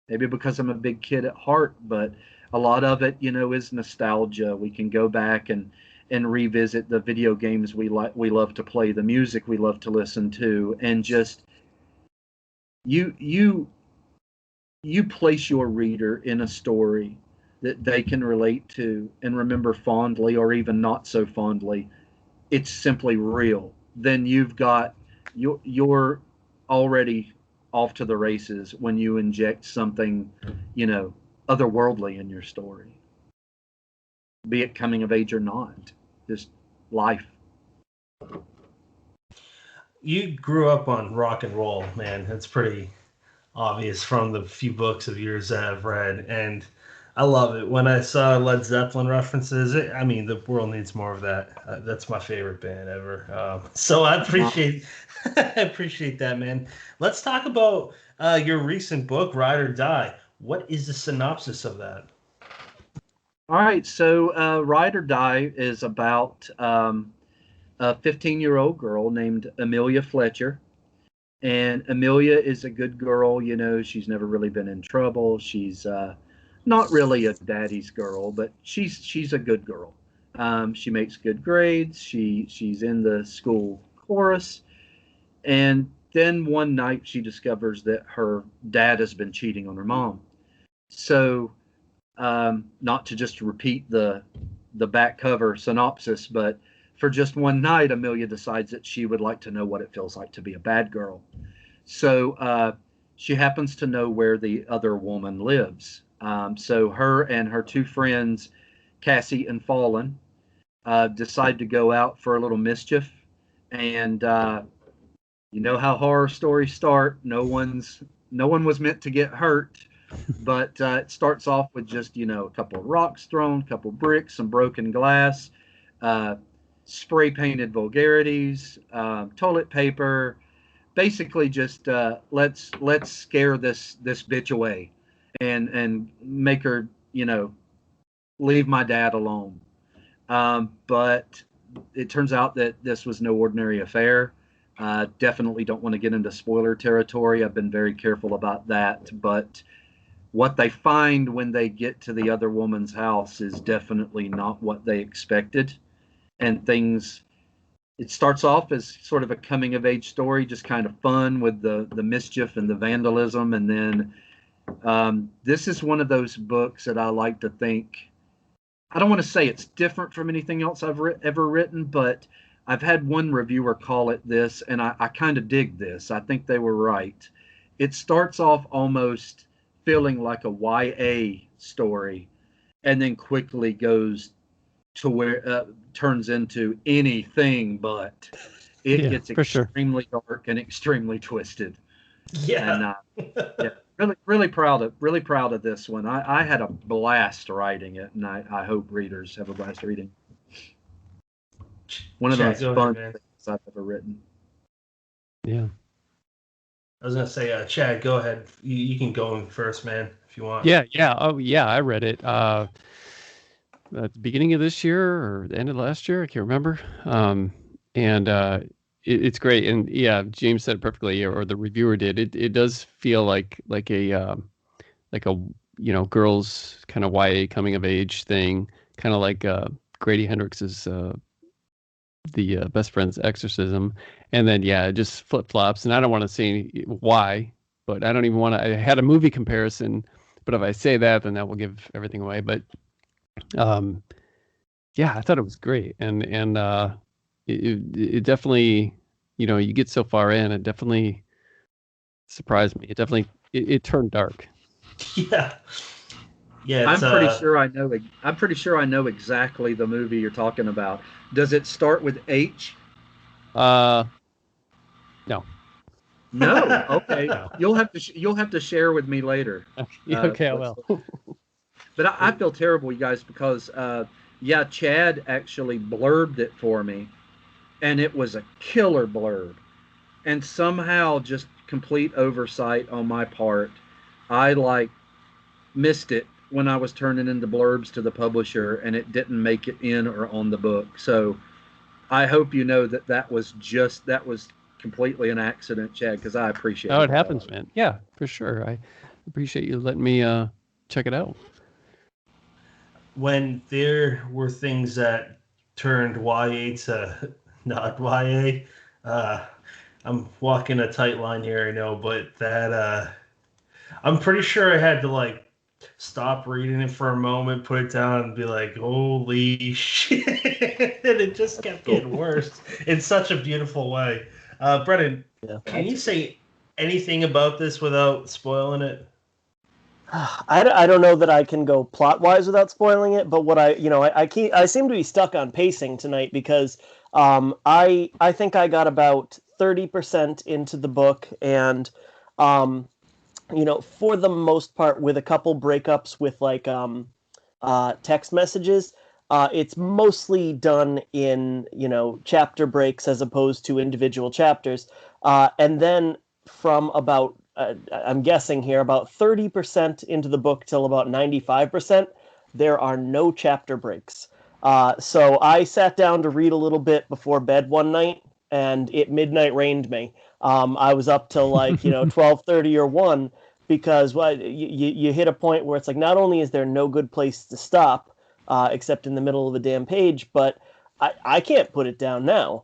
Maybe because I'm a big kid at heart, but a lot of it, is nostalgia. We can go back and revisit the video games we love to play, the music we love to listen to, and just you place your reader in a story that they can relate to and remember fondly, or even not so fondly. It's simply real. Then you're already off to the races when you inject something, otherworldly in your story, be it coming of age or not, just life. You grew up on rock and roll, man. That's pretty obvious from the few books of yours that I've read. And I love it. When I saw Led Zeppelin references, I mean, the world needs more of that. That's my favorite band ever. So I appreciate, I appreciate that, man. Let's talk about your recent book, Ride or Die. What is the synopsis of that? All right, so Ride or Die is about a 15-year-old girl named Amelia Fletcher. And Amelia is a good girl. You know, she's never really been in trouble. She's not really a daddy's girl, but she's a good girl. She makes good grades. She's in the school chorus. And then one night she discovers that her dad has been cheating on her mom. So, not to just repeat the back cover synopsis, but for just one night, Amelia decides that she would like to know what it feels like to be a bad girl. So she happens to know where the other woman lives. So her and her two friends, Cassie and Fallen, decide to go out for a little mischief. And you know how horror stories start. No one was meant to get hurt. But it starts off with just, you know, a couple of rocks thrown, a couple of bricks, some broken glass, spray painted vulgarities, toilet paper, basically just let's scare this bitch away and make her, you know, leave my dad alone. But it turns out that this was no ordinary affair. Definitely don't want to get into spoiler territory. I've been very careful about that, but what they find when they get to the other woman's house is definitely not what they expected. And it starts off as sort of a coming of age story, just kind of fun with the mischief and the vandalism. And then this is one of those books that I like to think, I don't want to say it's different from anything else I've ever written, but I've had one reviewer call it this, and I kind of dig this. I think they were right. It starts off almost feeling like a YA story, and then quickly goes to where turns into anything but. It gets extremely dark and extremely twisted. Yeah. And yeah, really proud of this one. I had a blast writing it, and I hope readers have a blast reading. One of those fun things I've ever written. Yeah. I was gonna say, Chad, go ahead. You can go in first, man, if you want. Yeah. Oh, yeah. I read it at the beginning of this year or the end of last year. I can't remember. It's great. And yeah, James said it perfectly, or the reviewer did. It does feel like a you know, girls kind of YA coming of age thing, kind of like Grady Hendrix's the Best Friend's Exorcism. And then it just flip flops. And I don't want to say why, but I don't even want to. I had a movie comparison, but if I say that, then that will give everything away. But I thought it was great, and it definitely, you know, you get so far in, it definitely surprised me. It turned dark. Yeah. I'm pretty sure I know exactly the movie you're talking about. Does it start with H? No. No. Okay. No. You'll have to share with me later. Okay, I will. But I feel terrible, you guys, because Chad actually blurbed it for me, and it was a killer blurb. And somehow, just complete oversight on my part, I missed it when I was turning in the blurbs to the publisher, and it didn't make it in or on the book. So I hope you know that was completely an accident, Chad, because I appreciate it. Oh, it happens, man. Yeah, for sure. I appreciate you letting me check it out. When there were things that turned YA to not YA, I'm walking a tight line here, I know, but that I'm pretty sure I had to stop reading it for a moment, put it down, and be like, holy shit. And it just kept getting worse in such a beautiful way. Brennan, can you say anything about this without spoiling it? I don't know that I can go plot-wise without spoiling it, but what I seem to be stuck on pacing tonight because I think I got about 30% into the book, and for the most part, with a couple breakups with like text messages, it's mostly done in, chapter breaks as opposed to individual chapters. And then from about, I'm guessing here, about 30% into the book till about 95%, there are no chapter breaks. So I sat down to read a little bit before bed one night, and it midnight rained me. I was up till 12:30 or 1, because you hit a point where it's like, not only is there no good place to stop, except in the middle of the damn page, but I can't put it down now.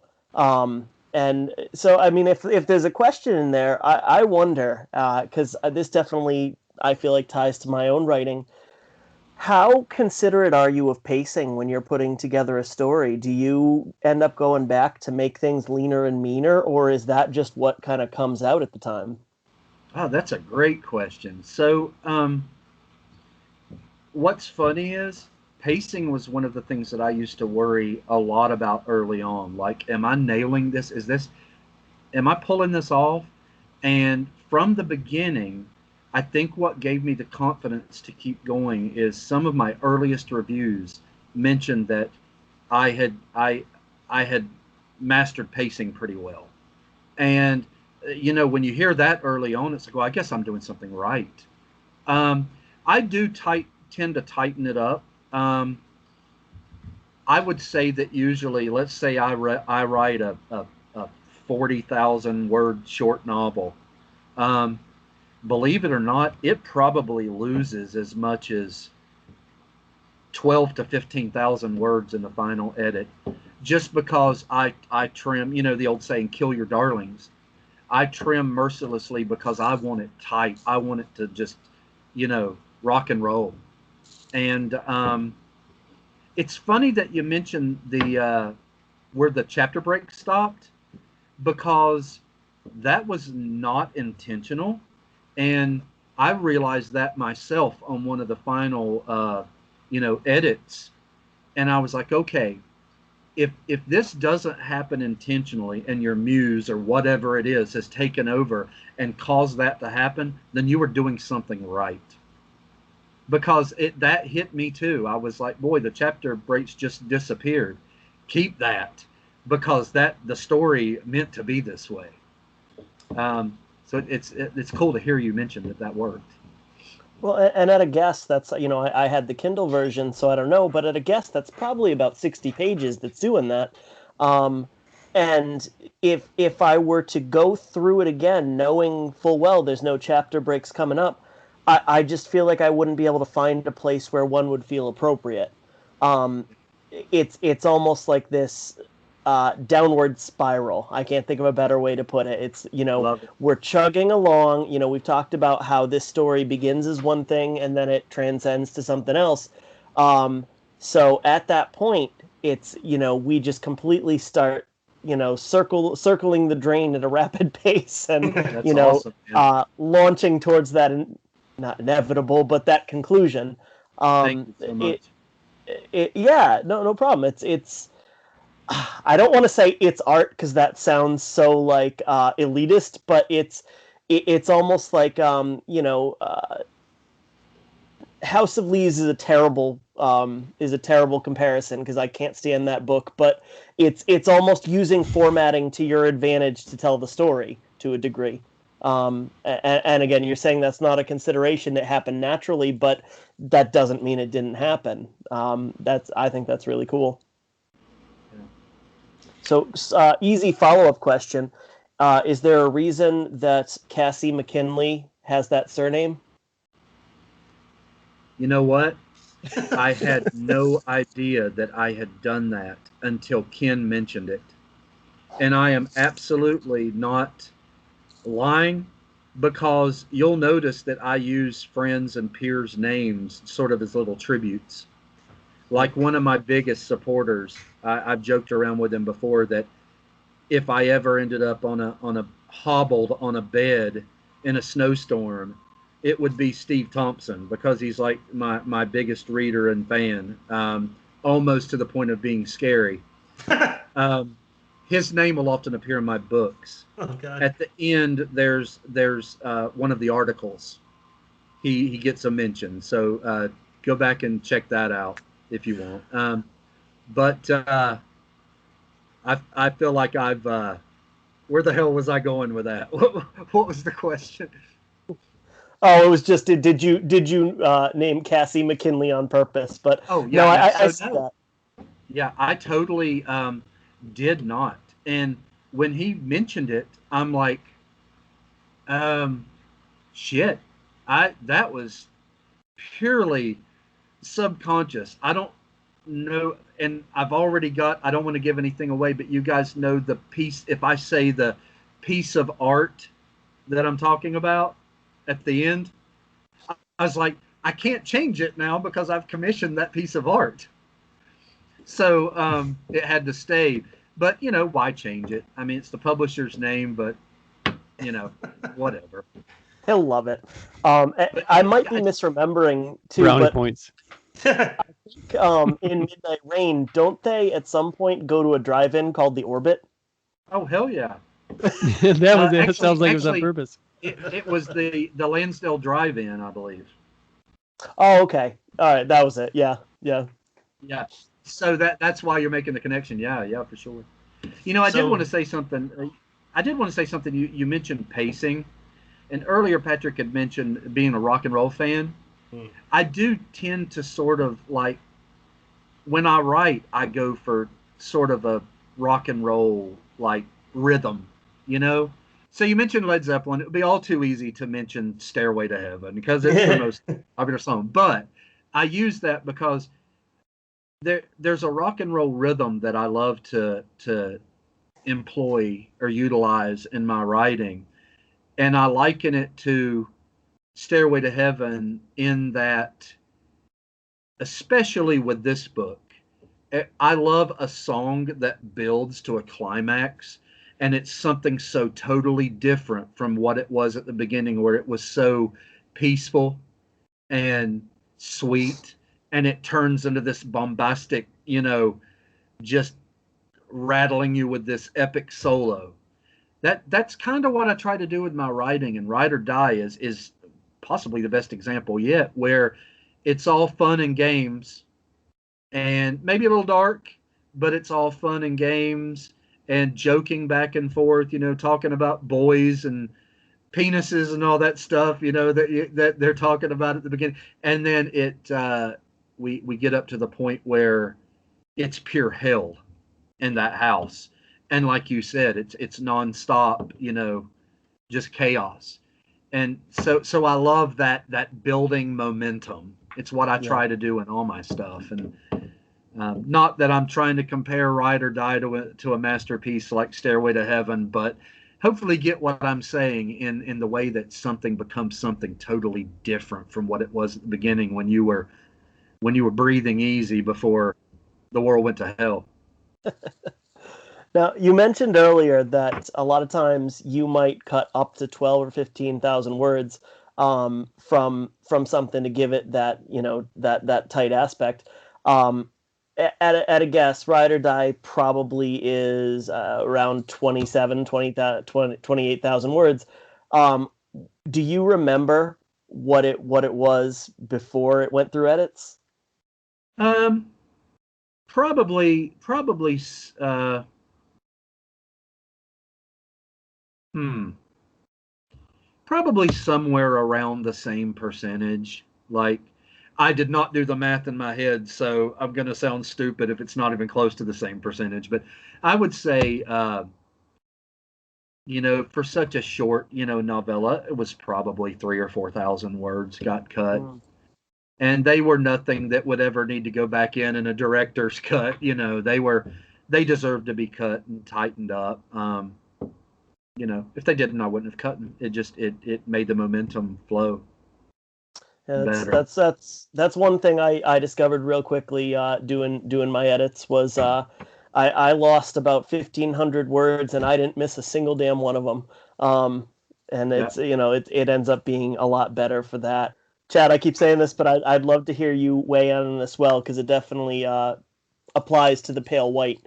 And so, I mean, if there's a question in there, I wonder, because this definitely, I feel like, ties to my own writing. How considerate are you of pacing when you're putting together a story? Do you end up going back to make things leaner and meaner, or is that just what kind of comes out at the time? Oh, that's a great question. So, what's funny is pacing was one of the things that I used to worry a lot about early on. Like, am I nailing this? Am I pulling this off? And from the beginning, I think what gave me the confidence to keep going is some of my earliest reviews mentioned that I had mastered pacing pretty well. And when you hear that early on, it's like, well, I guess I'm doing something right. Um, I do tend to tighten it up. I would say that usually, let's say I write a 40,000 word short novel. Um, Believe it or not, it probably loses as much as 12 to 15,000 words in the final edit, just because I trim. The old saying, "Kill your darlings." I trim mercilessly because I want it tight. I want it to just, rock and roll. And it's funny that you mentioned the where the chapter break stopped, because that was not intentional, and I realized that myself on one of the final edits, and I was like, okay, if this doesn't happen intentionally and your muse or whatever it is has taken over and caused that to happen, then you were doing something right. Because that hit me too. I was like, boy, the chapter breaks just disappeared. Keep that, because the story meant to be this way. So it's cool to hear you mention that worked. Well, and at a guess, that's, I had the Kindle version, so I don't know, but at a guess, that's probably about 60 pages that's doing that. And if I were to go through it again, knowing full well there's no chapter breaks coming up, I just feel like I wouldn't be able to find a place where one would feel appropriate. Um, it's almost like this downward spiral. I can't think of a better way to put it. It's, Love it. we're chugging along. We've talked about how this story begins as one thing and then it transcends to something else. So at that point, it's, we just completely start, circling the drain at a rapid pace, and, That's awesome, launching towards that, not inevitable, but that conclusion. Thank you so much. Yeah, no problem. It's I don't want to say it's art, because that sounds so like elitist, but it's almost like House of Leaves is a terrible comparison, because I can't stand that book, but it's almost using formatting to your advantage to tell the story to a degree. And again, you're saying that's not a consideration. It happened naturally, but that doesn't mean it didn't happen. I think that's really cool. So, easy follow-up question. Is there a reason that Cassie McKinley has that surname? You know what? I had no idea that I had done that until Ken mentioned it. And I am absolutely not lying, because you'll notice that I use friends and peers' names sort of as little tributes. Like one of my biggest supporters, I've joked around with him before that if I ever ended up on a hobbled on a bed in a snowstorm, it would be Steve Thompson, because he's like my biggest reader and fan, almost to the point of being scary. his name will often appear in my books. Oh God. At the end, there's one of the articles. He gets a mention. So go back and check that out if you want. But I feel like I've where the hell was I going with that? What was the question? Oh, it was just did you name Cassie McKinley on purpose? But Oh no, yeah, I see that. Yeah, I totally did not. And when he mentioned it, I'm like, shit. That was purely subconscious. I don't know, and I've already got. I don't want to give anything away, but you guys know the piece. If I say the piece of art that I'm talking about at the end, I was like, I can't change it now because I've commissioned that piece of art. So it had to stay. But why change it? I mean, it's the publisher's name, but whatever. He'll love it. I might be misremembering too, Brownie but points. I think in Midnight Rain, don't they at some point go to a drive-in called the Orbit? Oh hell yeah! That was it. Actually, It sounds like it was on purpose. It was the Lansdale Drive-In, I believe. Oh, okay. All right, that was it. Yeah. Yeah. So that's why you're making the connection. Yeah, for sure. I did want to say something. You mentioned pacing, and earlier Patrick had mentioned being a rock and roll fan. I do tend to sort of like, when I write, I go for sort of a rock and roll like rhythm, So you mentioned Led Zeppelin. It would be all too easy to mention Stairway to Heaven because it's the most popular song. But I use that because there's a rock and roll rhythm that I love to employ or utilize in my writing. And I liken it to Stairway to Heaven in that, especially with this book, I love a song that builds to a climax, and it's something so totally different from what it was at the beginning, where it was so peaceful and sweet, and it turns into this bombastic, just rattling you with this epic solo. That's kind of what I try to do with my writing, and Ride or Die is possibly the best example yet, where it's all fun and games and maybe a little dark, but it's all fun and games and joking back and forth, talking about boys and penises and all that stuff, that they're talking about at the beginning. And then we get up to the point where it's pure hell in that house. And like you said, it's nonstop, just chaos. And so I love that building momentum. It's what I try to do in all my stuff. And not that I'm trying to compare Ride or Die to a masterpiece like Stairway to Heaven, but hopefully get what I'm saying in the way that something becomes something totally different from what it was at the beginning when you were breathing easy before the world went to hell. Now, you mentioned earlier that a lot of times you might cut up to 12 or 15,000 words from something to give it that, that tight aspect. At a guess, Ride or Die probably is around 28,000 words. Do you remember what it was before it went through edits? Probably probably somewhere around the same percentage. Like, I did not do the math in my head, so I'm going to sound stupid if it's not even close to the same percentage. But I would say, for such a short, novella, it was probably 3,000 or 4,000 words got cut. And they were nothing that would ever need to go back in a director's cut. They deserved to be cut and tightened up. If they didn't, I wouldn't have cut them. It made the momentum flow. Yeah, that's one thing I discovered real quickly doing my edits was I lost about 1,500 words and I didn't miss a single damn one of them. And it's it ends up being a lot better for that. Chad, I keep saying this, but I'd love to hear you weigh in on this well because it definitely applies to the Pale White.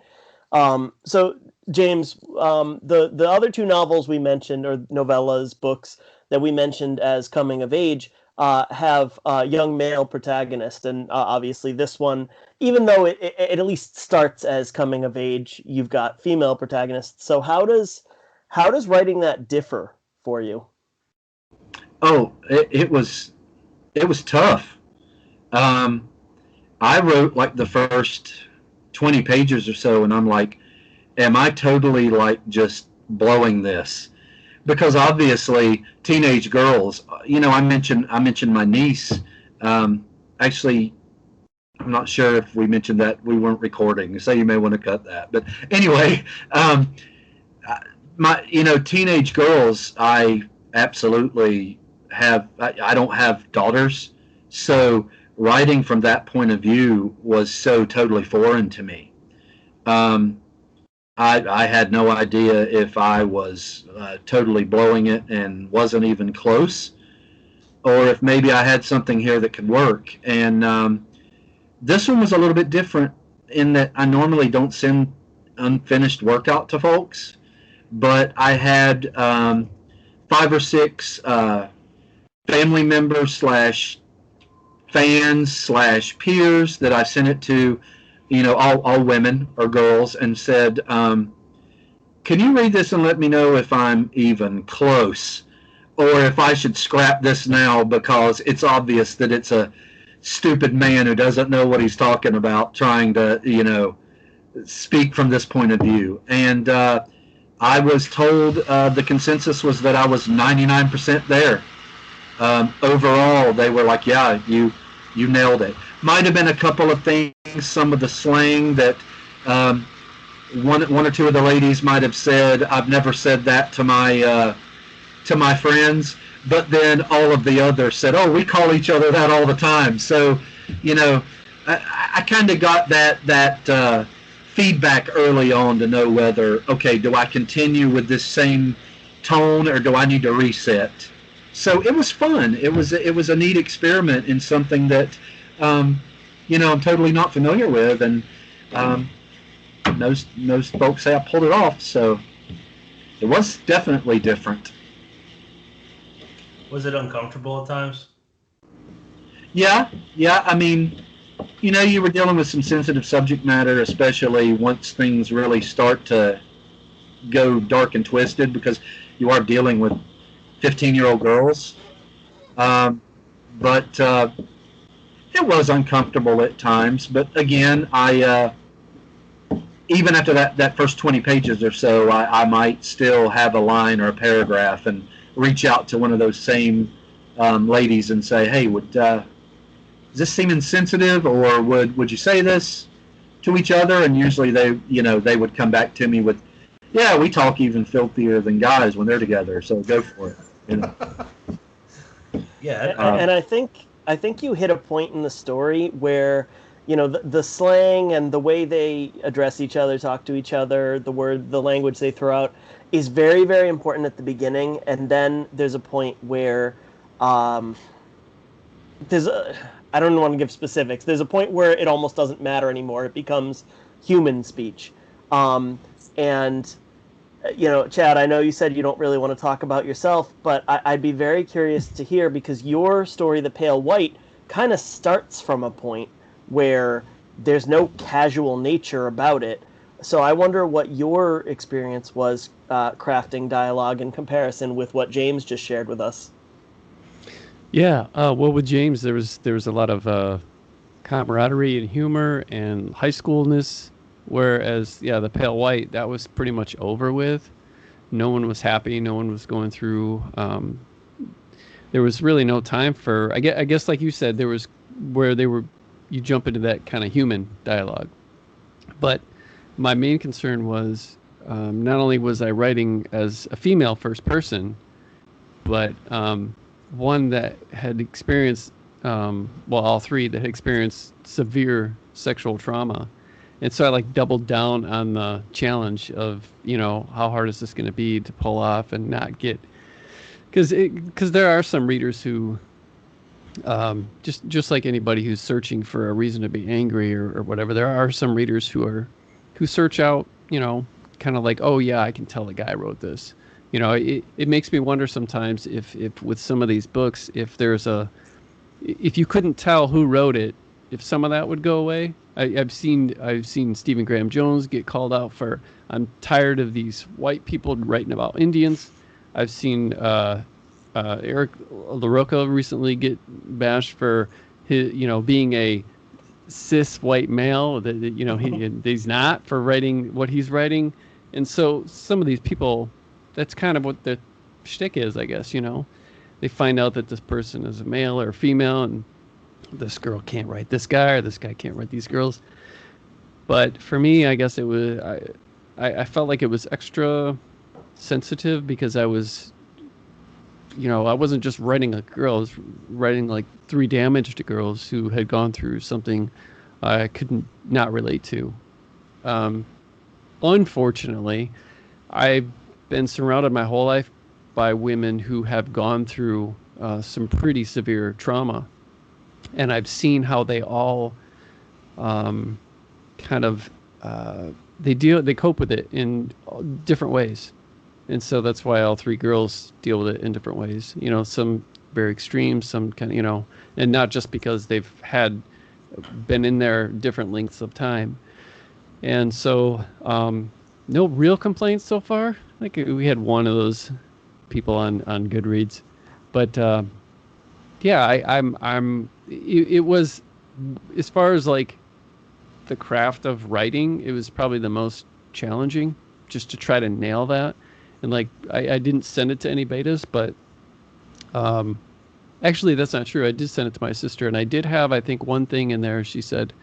So James, the other two novels we mentioned, or novellas, books that we mentioned as coming of age, have young male protagonists, and obviously this one, even though it at least starts as coming of age, you've got female protagonists. So how does writing that differ for you? Oh, it was tough. Um, I wrote like the first 20 pages or so, and I'm like, am I totally like just blowing this? Because obviously, teenage girls. I mentioned my niece. Um, Actually, I'm not sure if we mentioned that we weren't recording, so you may want to cut that. But anyway, um, my teenage girls. I absolutely have. I don't have daughters, so writing from that point of view was so totally foreign to me. Um, I had no idea if I was totally blowing it and wasn't even close, or if maybe I had something here that could work. And this one was a little bit different in that I normally don't send unfinished work out to folks, but I had 5 or 6 family members slash fans slash peers that I sent it to, all women or girls, and said, can you read this and let me know if I'm even close, or if I should scrap this now because it's obvious that it's a stupid man who doesn't know what he's talking about trying to, speak from this point of view. And I was told the consensus was that I was 99% there. Overall, they were like, yeah, you nailed it. Might have been a couple of things, some of the slang that one or two of the ladies might have said. I've never said that to my friends, but then all of the others said, oh, we call each other that all the time. So, I kind of got that feedback early on to know whether, okay, do I continue with this same tone or do I need to reset? So it was fun. It was a neat experiment in something that I'm totally not familiar with, and most folks say I pulled it off. So it was definitely different. Was it uncomfortable at times? Yeah. I mean, you were dealing with some sensitive subject matter, especially once things really start to go dark and twisted, because you are dealing with 15-year-old girls. But it was uncomfortable at times. But again, I even after that first 20 pages or so, I might still have a line or a paragraph and reach out to one of those same ladies and say, hey, does this seem insensitive, or would you say this to each other? And usually they would come back to me with, yeah, we talk even filthier than guys when they're together, so go for it. Yeah. And I think you hit a point in the story where, the slang and the way they address each other, talk to each other, the language they throw out is very, very important at the beginning. And then there's a point where I don't want to give specifics. There's a point where it almost doesn't matter anymore. It becomes human speech. And Chad, I know you said you don't really want to talk about yourself, but I'd be very curious to hear, because your story, The Pale White, kind of starts from a point where there's no casual nature about it. So I wonder what your experience was crafting dialogue in comparison with what James just shared with us. Yeah, well, with James, there was a lot of camaraderie and humor and high schoolness, whereas, yeah, The Pale White, that was pretty much over with. No one was happy. No one was going through. There was really no time for, I guess, like you said, there was where you jump into that kind of human dialogue. But my main concern was not only was I writing as a female first person, but one that had experienced, all three that had experienced severe sexual trauma. And so I doubled down on the challenge of, how hard is this going to be to pull off and not get, because there are some readers who, just like anybody who's searching for a reason to be angry or whatever, there are some readers who search out, kind of like, oh yeah, I can tell the guy wrote this. You know, it makes me wonder sometimes if with some of these books, if you couldn't tell who wrote it, if some of that would go away. I've seen Stephen Graham Jones get called out for, I'm tired of these white people writing about Indians. I've seen Eric LaRocca recently get bashed for his, being a cis white male, that he's not, for writing what he's writing. And so some of these people, that's kind of what the shtick is, I guess. They find out that this person is a male or a female, and this girl can't write this guy, or this guy can't write these girls. But for me, I guess it was, I felt like it was extra sensitive because I was, I wasn't just writing a girl, I was writing like 3 damaged girls who had gone through something I couldn't not relate to. Unfortunately, I've been surrounded my whole life by women who have gone through some pretty severe trauma. And I've seen how they all they cope with it in different ways. And so that's why all 3 girls deal with it in different ways. Some very extreme, some kind of, and not just because they've been in there different lengths of time. And so no real complaints so far. Like we had one of those people on Goodreads, but yeah, it was, as far as like the craft of writing, it was probably the most challenging, just to try to nail that. And like I didn't send it to any betas, but actually that's not true. I did send it to my sister, and I did have, I think, one thing in there. She said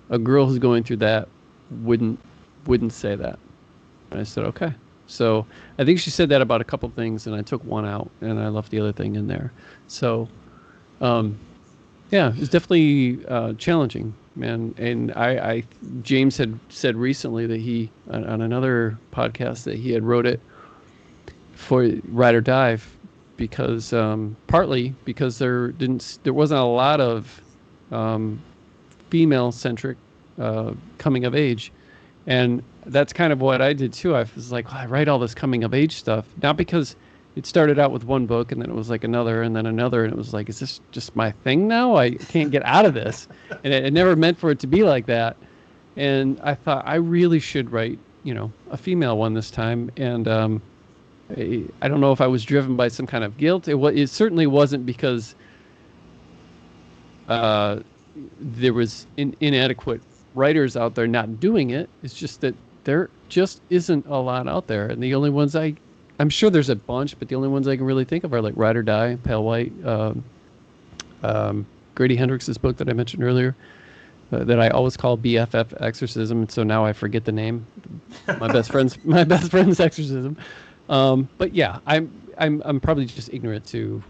a girl who's going through that wouldn't say that. And I said, okay. So I think she said that about a couple things, and I took one out and I left the other thing in there. So yeah, it's definitely challenging, man. And James had said recently that he, on another podcast, that he had wrote it for Ride or Die because partly because there wasn't a lot of female centric coming of age. And that's kind of what I did too. I was like, I write all this coming of age stuff, not because it started out with one book and then it was like another and then another, and it was like, is this just my thing now? I can't get out of this. And it never meant for it to be like that. And I thought I really should write, a female one this time. And I don't know if I was driven by some kind of guilt. It certainly wasn't because there was inadequate writers out there not doing it. It's just that there just isn't a lot out there, and the only ones I'm sure there's a bunch, but the only ones I can really think of are like Ride or Die, Pale White, Grady Hendrix's book that I mentioned earlier, that I always call BFF Exorcism, and so now I forget the name. My best friend's Exorcism. But yeah, I'm probably just ignorant to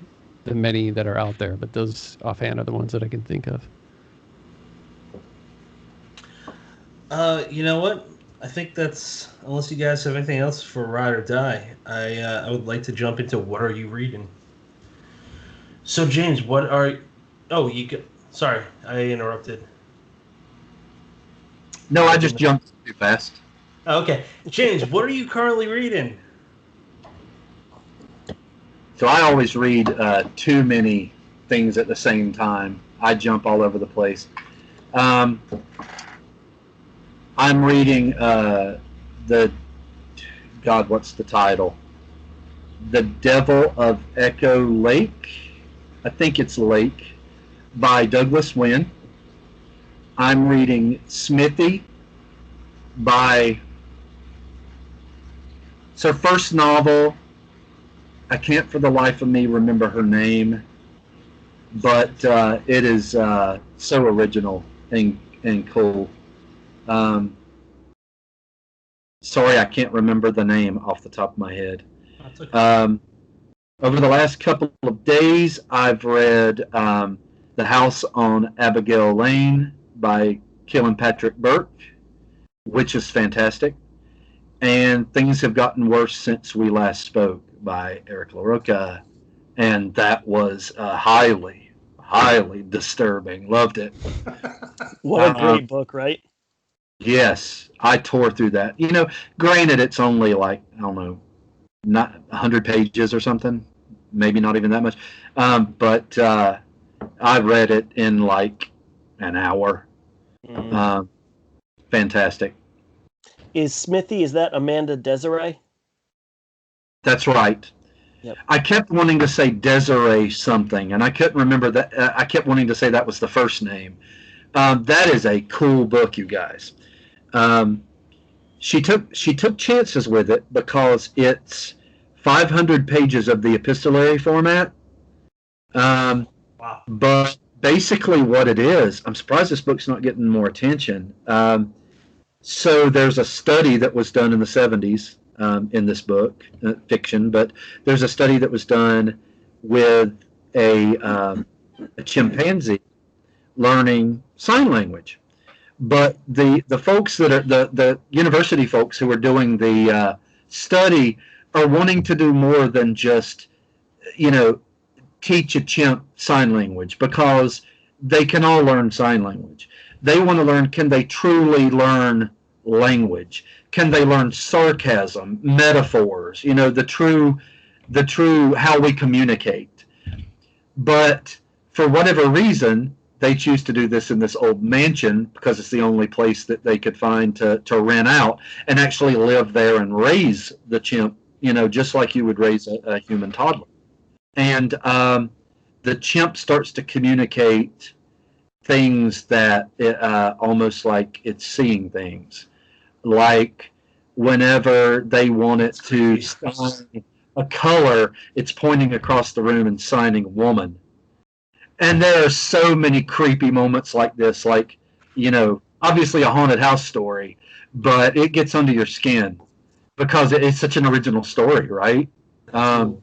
the many that are out there, but those offhand are the ones that I can think of. You know what? I think that's, unless you guys have anything else for Ride or Die, I would like to jump into what are you reading. So James, sorry, I interrupted. No, I just jumped too fast. Okay. James, what are you currently reading? So I always read too many things at the same time. I jump all over the place. I'm reading what's the title? The Devil of Echo Lake. I think it's Lake, by Douglas Wynn. I'm reading Smithy by, it's her first novel. I can't for the life of me remember her name, but it is so original and cool. Sorry, I can't remember the name off the top of my head. That's okay. Over the last couple of days, I've read The House on Abigail Lane by Kilpatrick Burke, which is fantastic. And Things Have Gotten Worse Since We Last Spoke by Eric LaRocca. And that was highly, highly disturbing. Loved it. What a great book, right? Yes, I tore through that. Granted, it's only like, I don't know, not 100 pages or something, maybe not even that much. But I read it in like an hour. Mm. Fantastic. Is Smithy? Is that Amanda Desiree? That's right. Yep. I kept wanting to say Desiree something, and I couldn't remember that. I kept wanting to say that was the first name. That is a cool book, you guys. Um, she took chances with it because it's 500 pages of the epistolary format. Wow. But basically, what it is, I'm surprised this book's not getting more attention. So there's a study that was done in the 70s in this book, fiction, but there's a study that was done with a chimpanzee learning sign language. But the folks that are the university folks who are doing the study are wanting to do more than just you know teach a chimp sign language, because they can all learn sign language. They want to learn, can they truly learn language? Can they learn sarcasm, metaphors, the true how we communicate? But for whatever reason, they choose to do this in this old mansion because it's the only place that they could find to rent out and actually live there and raise the chimp, just like you would raise a human toddler. And the chimp starts to communicate things that almost like it's seeing things, like whenever they want it to sign a color, it's pointing across the room and signing woman. And there are so many creepy moments like this, like, obviously a haunted house story, but it gets under your skin because it's such an original story, right? Um,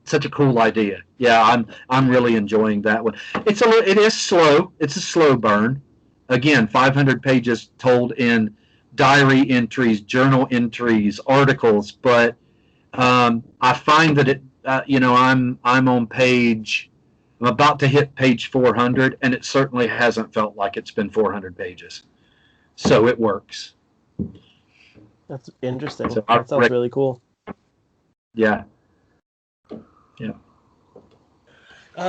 Such a cool idea. Yeah, I'm really enjoying that one. It is slow. It's a slow burn. Again, 500 pages told in diary entries, journal entries, articles, but I find that I'm on page. I'm about to hit page 400, and it certainly hasn't felt like it's been 400 pages. So it works. That's interesting. So that sounds really cool. Yeah. Yeah.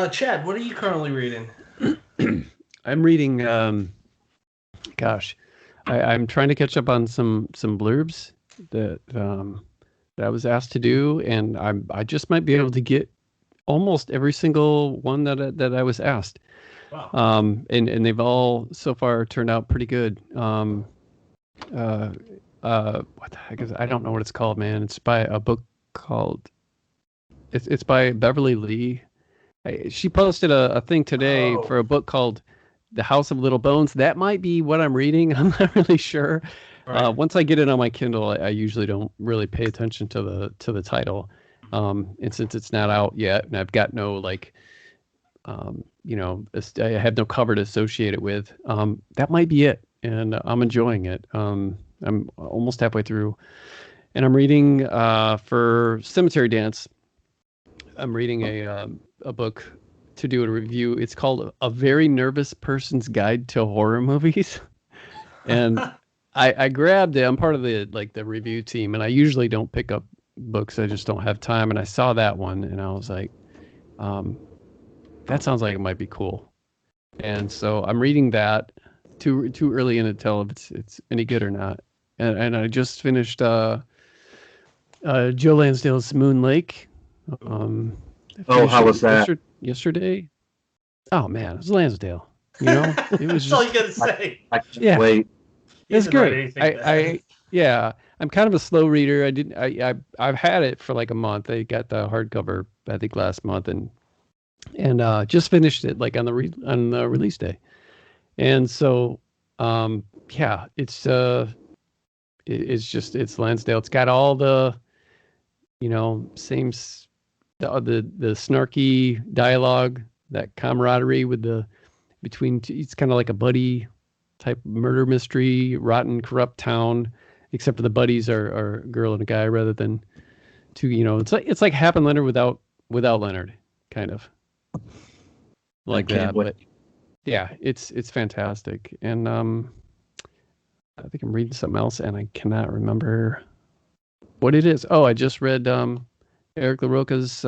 Chad, what are you currently reading? I'm reading. I'm trying to catch up on some blurbs that I was asked to do, and I just might be able to get almost every single one that I was asked. Wow. And they've all so far turned out pretty good. What the heck is it? I don't know what it's called, man. It's by a book called. It's by Beverly Lee. She posted a thing today for a book called The House of Little Bones. That might be what I'm reading. I'm not really sure. Right. Once I get it on my Kindle, I usually don't really pay attention to the title. And since it's not out yet, and I've got no I have no cover to associate it with. That might be it, and I'm enjoying it. I'm almost halfway through, and I'm reading for Cemetery Dance. I'm reading a book to do a review. It's called A Very Nervous Person's Guide to Horror Movies. And I grabbed it. I'm part of the review team, and I usually don't pick up books. I just don't have time. And I saw that one, and I was like, that sounds like it might be cool. And so I'm reading that. Too early in to tell if it's any good or not. And I just finished Joe Lansdale's Moon Lake. How was that? Yesterday. Oh man, it was Lansdale. It was That's all you gotta say. I can't wait. It's great. I'm kind of a slow reader. I've had it for like a month. I got the hardcover I think last month, and just finished it like on the release day. And so it's Lansdale. It's got all the same the snarky dialogue, that camaraderie it's kind of like a buddy type murder mystery, rotten, corrupt town, except for the buddies are a girl and a guy rather than two. It's like Hap and Leonard without Leonard, kind of like that. But yeah, it's fantastic, and I think I'm reading something else, and I cannot remember what it is. Oh, I just read Eric LaRocca's.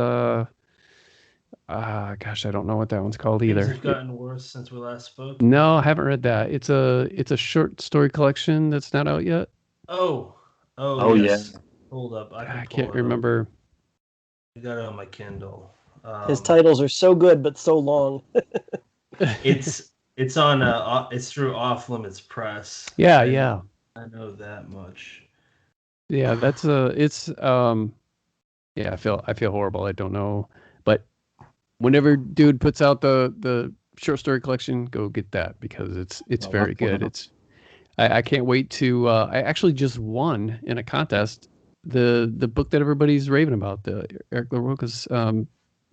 Gosh, I don't know what that one's called Things either. have gotten worse since we last spoke. No, I haven't read that. It's a short story collection that's not out yet. Oh, yes. yeah. Hold up, I can't remember. I got it on my Kindle. His titles are so good but so long. It's on it's through Off Limits Press. Yeah, I know that much. yeah. It's yeah. I feel horrible. I don't know, but whenever dude puts out the short story collection, go get that because it's very good. I can't wait to. I actually just won in a contest the book that everybody's raving about, the Eric LaRocca's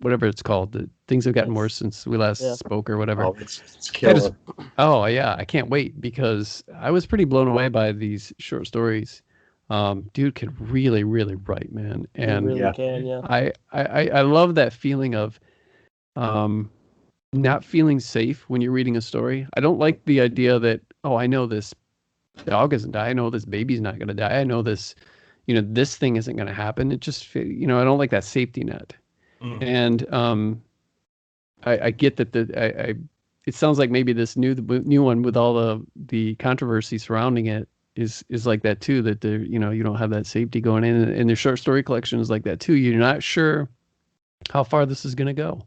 whatever it's called. The things have gotten worse since we last spoke or whatever. Oh, it's killer. Oh yeah, I can't wait because I was pretty blown away by these short stories. Dude could really write, man, and He really can, yeah. I love that feeling of not feeling safe when you're reading a story. I don't like the idea that, oh, I know this dog isn't die. I know this baby's not going to die. I know this, this thing isn't going to happen. It just, I don't like that safety net. And I get that it sounds like maybe this new one with all the controversy surrounding it is like that too. That you don't have that safety going in, and their short story collection is like that too. You're not sure how far this is going to go,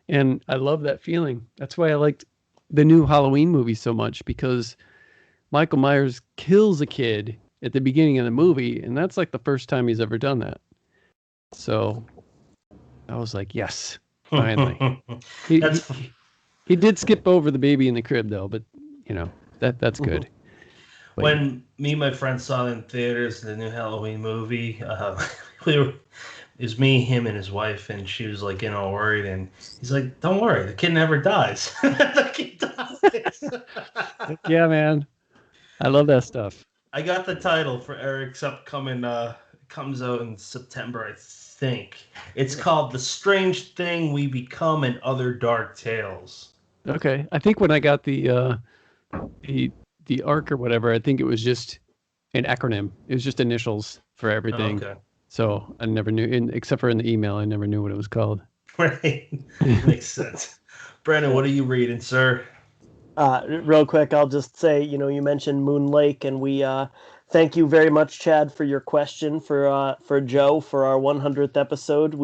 and I love that feeling. That's why I liked the new Halloween movie so much, because Michael Myers kills a kid at the beginning of the movie, and that's like the first time he's ever done that. So I was like, yes, finally. He did skip over the baby in the crib though, but that's good. But, when me and my friend saw it in theaters, the new Halloween movie, it was me, him, and his wife, and she was like, worried, and he's like, "Don't worry, the kid never dies." The kid dies. Yeah, man, I love that stuff. I got the title for Eric's upcoming. Comes out in September, I think. It's called "The Strange Thing We Become and Other Dark Tales." Okay, I think when I got the ARC or whatever, I think it was just an acronym. It was just initials for everything. Okay. So I never knew, except for in the email, I never knew what it was called. Right. Makes sense. Brandon, what are you reading, sir? Real quick, I'll just say, you mentioned Moon Lake, and we thank you very much, Chad, for your question for Joe for our 100th episode.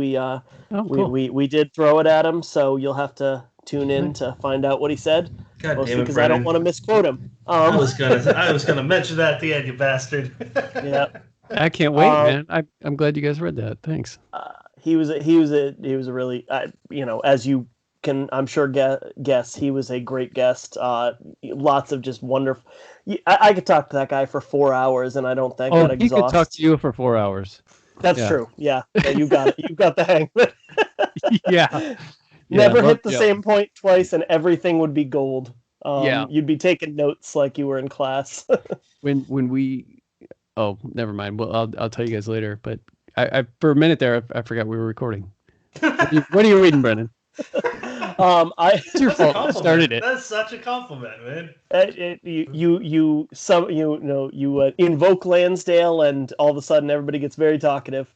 Cool. We did throw it at him, so you'll have to tune in to find out what he said. God mostly damn it, because I don't want to misquote him. I was gonna mention that at the end, you bastard. Yeah. I can't wait, man. I'm glad you guys read that. Thanks. He was a really, as you can, I'm sure, guess, he was a great guest. Lots of just wonderful. I could talk to that guy for 4 hours, and I don't think that exhausts. He could talk to you for 4 hours. That's true. Yeah, you got it. You got the hang of it. Yeah. Never hit the same point twice, and everything would be gold. Yeah. You'd be taking notes like you were in class. when we, never mind. Well, I'll tell you guys later. But I for a minute there, I forgot we were recording. What are you reading, Brennan? It's your fault. I started it. That's such a compliment, man. You invoke Lansdale, and all of a sudden everybody gets very talkative.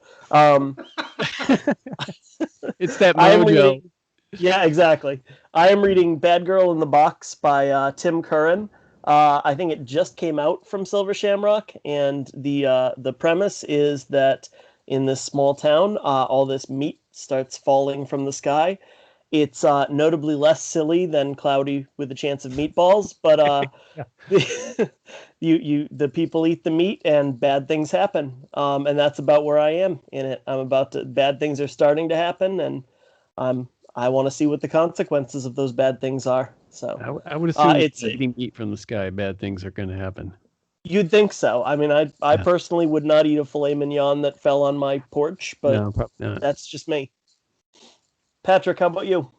It's that mojo. Yeah, exactly. I am reading Bad Girl in the Box by Tim Curran. I think it just came out from Silver Shamrock, and the premise is that in this small town, all this meat starts falling from the sky. It's notably less silly than Cloudy with a Chance of Meatballs, but the people eat the meat and bad things happen, and that's about where I am in it. Bad things are starting to happen, and I want to see what the consequences of those bad things are. So I would assume eating meat from the sky, bad things are going to happen. You'd think so. I mean, I personally would not eat a filet mignon that fell on my porch, but no, probably not. That's just me. Patrick, how about you?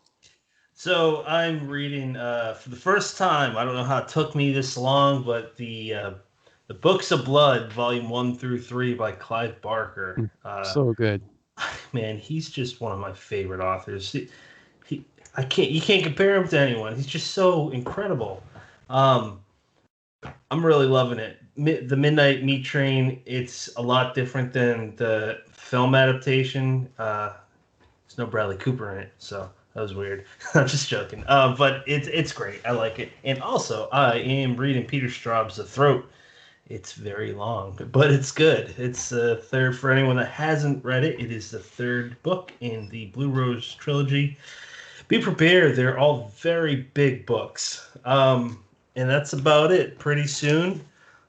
So I'm reading for the first time. I don't know how it took me this long, but the Books of Blood, Volume 1 through 3 by Clive Barker. So good. Man, he's just one of my favorite authors. You can't compare him to anyone. He's just so incredible. I'm really loving it. the Midnight Meat Train, it's a lot different than the film adaptation. There's no Bradley Cooper in it, so that was weird. I'm just joking. But it's great. I like it. And also, I am reading Peter Straub's The Throat. It's very long, but it's good. It's the third, for anyone that hasn't read it, it is the third book in the Blue Rose trilogy. Be prepared. They're all very big books. And that's about it. Pretty soon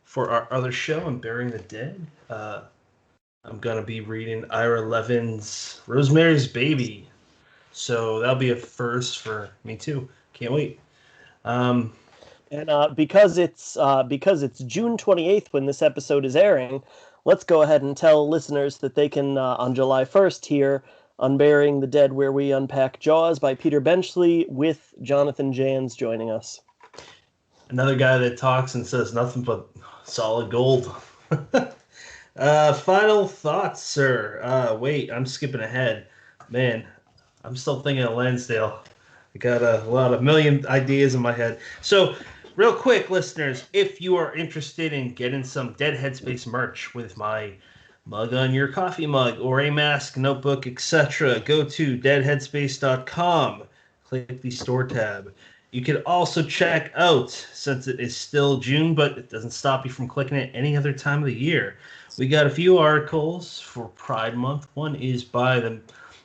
for our other show, I'm Burying the Dead. I'm going to be reading Ira Levin's Rosemary's Baby. So that'll be a first for me too. Can't wait. And because it's June 28th when this episode is airing, let's go ahead and tell listeners that they can, on July 1st, hear Unburying the Dead, where we unpack Jaws by Peter Benchley with Jonathan Jans joining us. Another guy that talks and says nothing but solid gold. Final thoughts, sir. Wait, I'm skipping ahead. Man, I'm still thinking of Lansdale. I got a million ideas in my head. So, real quick, listeners, if you are interested in getting some Dead Headspace merch with my mug on your coffee mug or a mask, notebook, etc., go to deadheadspace.com. Click the store tab. You can also check out, since it is still June, but it doesn't stop you from clicking it any other time of the year. We got a few articles for Pride Month. One is by the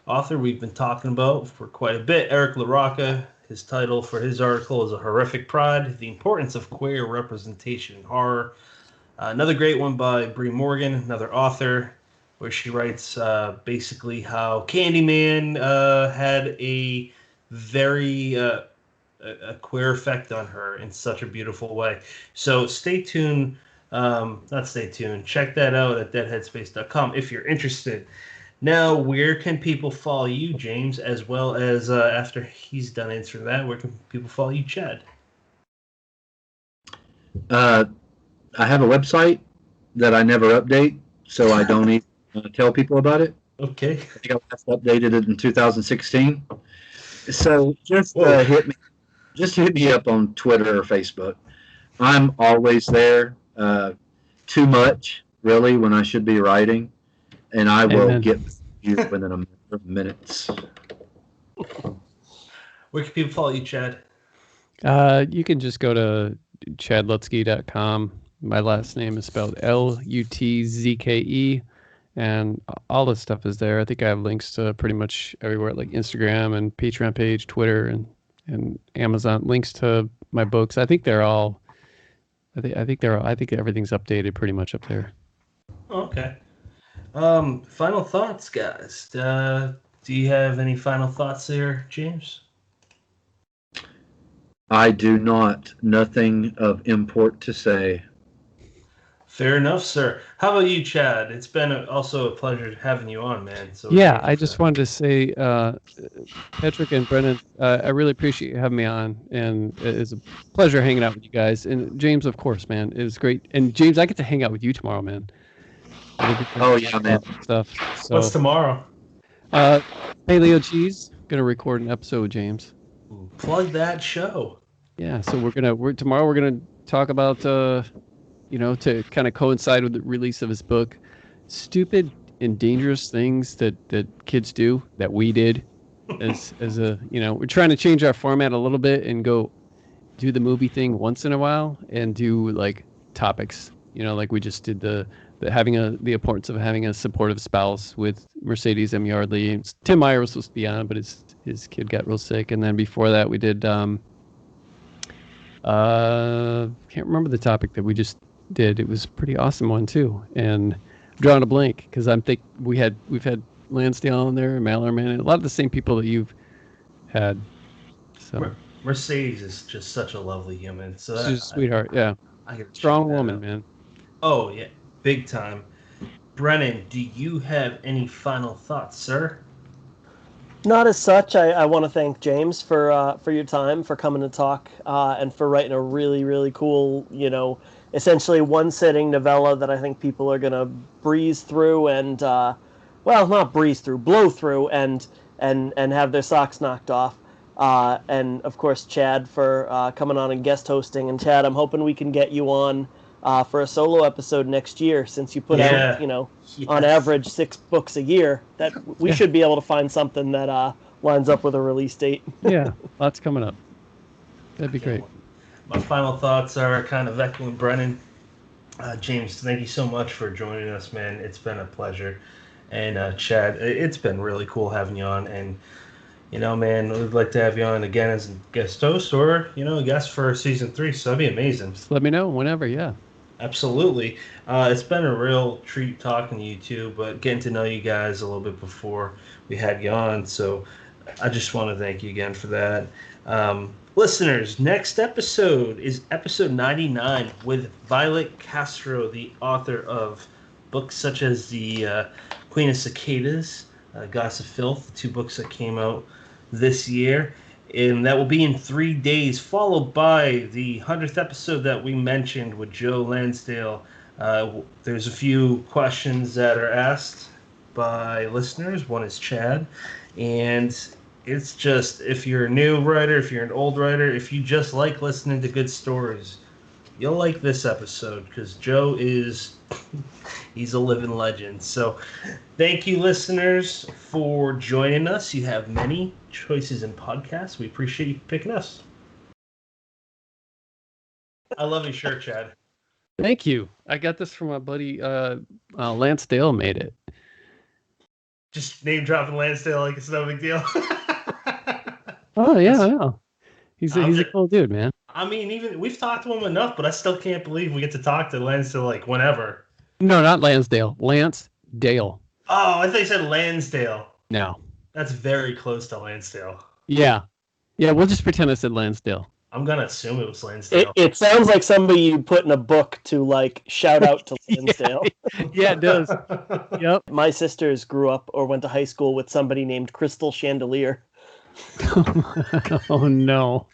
author we've been talking about for quite a bit, Eric LaRocca. His title for his article is A Horrific Pride, The Importance of Queer Representation in Horror. Another great one by Bree Morgan, another author, where she writes basically how Candyman had a very a queer effect on her in such a beautiful way. So stay tuned. Check that out at deadheadspace.com if you're interested. Now, where can people follow you, James, as well as after he's done answering that, where can people follow you, Chad? I have a website that I never update, so I don't even tell people about it. Okay. I think I last updated it in 2016. So just hit me up on Twitter or Facebook. I'm always there. Too much, really, when I should be writing, and I will get you within a matter of minutes. Where can people follow you, Chad? You can just go to chadlutzke.com. My last name is spelled Lutzke, and all the stuff is there. I think I have links to pretty much everywhere, like Instagram and Patreon page, Twitter, and Amazon. Links to my books. I think they're all. I think everything's updated pretty much up there. Okay. Final thoughts, guys. Do you have any final thoughts there, James? I do not. Nothing of import to say. Fair enough, sir. How about you, Chad? It's been also a pleasure having you on, man. So yeah, I just wanted to say, Patrick and Brennan, I really appreciate you having me on, and it's a pleasure hanging out with you guys. And James, of course, man, it was great. And James, I get to hang out with you tomorrow, man. Oh yeah, man. Stuff. So, what's tomorrow? Paleo Cheese gonna record an episode, James. Plug that show. Yeah, so tomorrow we're gonna talk about to kind of coincide with the release of his book, stupid and dangerous things that kids do that we did as a we're trying to change our format a little bit and go do the movie thing once in a while and do like topics, like we just did the the importance of having a supportive spouse with Mercedes M. Yardley. Tim Meyer was supposed to be on, but his kid got real sick. And then before that we did can't remember the topic that we just did. It was a pretty awesome one too, and I'm drawing a blank because we've had Lansdale on there, Mallerman, and a lot of the same people that you've had. So Mercedes is just such a lovely human. So she's a sweetheart. Yeah, strong woman, man. Oh yeah, big time. Brennan, do you have any final thoughts, sir? Not as such. I want to thank James for your time, for coming to talk, and for writing a really, really cool, essentially one-sitting novella that I think people are going to breeze through and, not breeze through, blow through and have their socks knocked off. And, of course, Chad for coming on and guest hosting. And, Chad, I'm hoping we can get you on for a solo episode next year, since you put out, on average 6 books a year, that we should be able to find something that lines up with a release date. Yeah, lots coming up. That'd be great. My final thoughts are kind of echoing Brennan. James, thank you so much for joining us, man. It's been a pleasure. And Chad, it's been really cool having you on. And, man, we'd like to have you on again as a guest host or, a guest for season 3. So that'd be amazing. Just let me know whenever, yeah. Absolutely. It's been a real treat talking to you two, but getting to know you guys a little bit before we had you on. So I just want to thank you again for that. Listeners, next episode is episode 99 with Violet Castro, the author of books such as the Queen of Cicadas, Goddess of Filth, 2 books that came out this year. And that will be in 3 days, followed by the 100th episode that we mentioned with Joe Lansdale. There's a few questions that are asked by listeners. One is Chad. And it's just, if you're a new writer, if you're an old writer, if you just like listening to good stories, you'll like this episode because Joe he's a living legend. So thank you, listeners, for joining us. You have many choices in podcasts. We appreciate you picking us. I love your shirt, Chad. Thank you. I got this from my buddy Lance Dale made it. Just name dropping Lansdale like it's no big deal. Oh, yeah, I know. He's a cool dude, man. I mean, even we've talked to him enough, but I still can't believe we get to talk to Lansdale like whenever. No, not Lansdale. Lance Dale. Oh, I thought you said Lansdale. No. That's very close to Lansdale. Yeah. Yeah, we'll just pretend I said Lansdale. I'm going to assume it was Lansdale. It sounds like somebody you put in a book to, shout out to Lansdale. Yeah, it does. Yep. My sisters grew up or went to high school with somebody named Crystal Chandelier. Oh, no.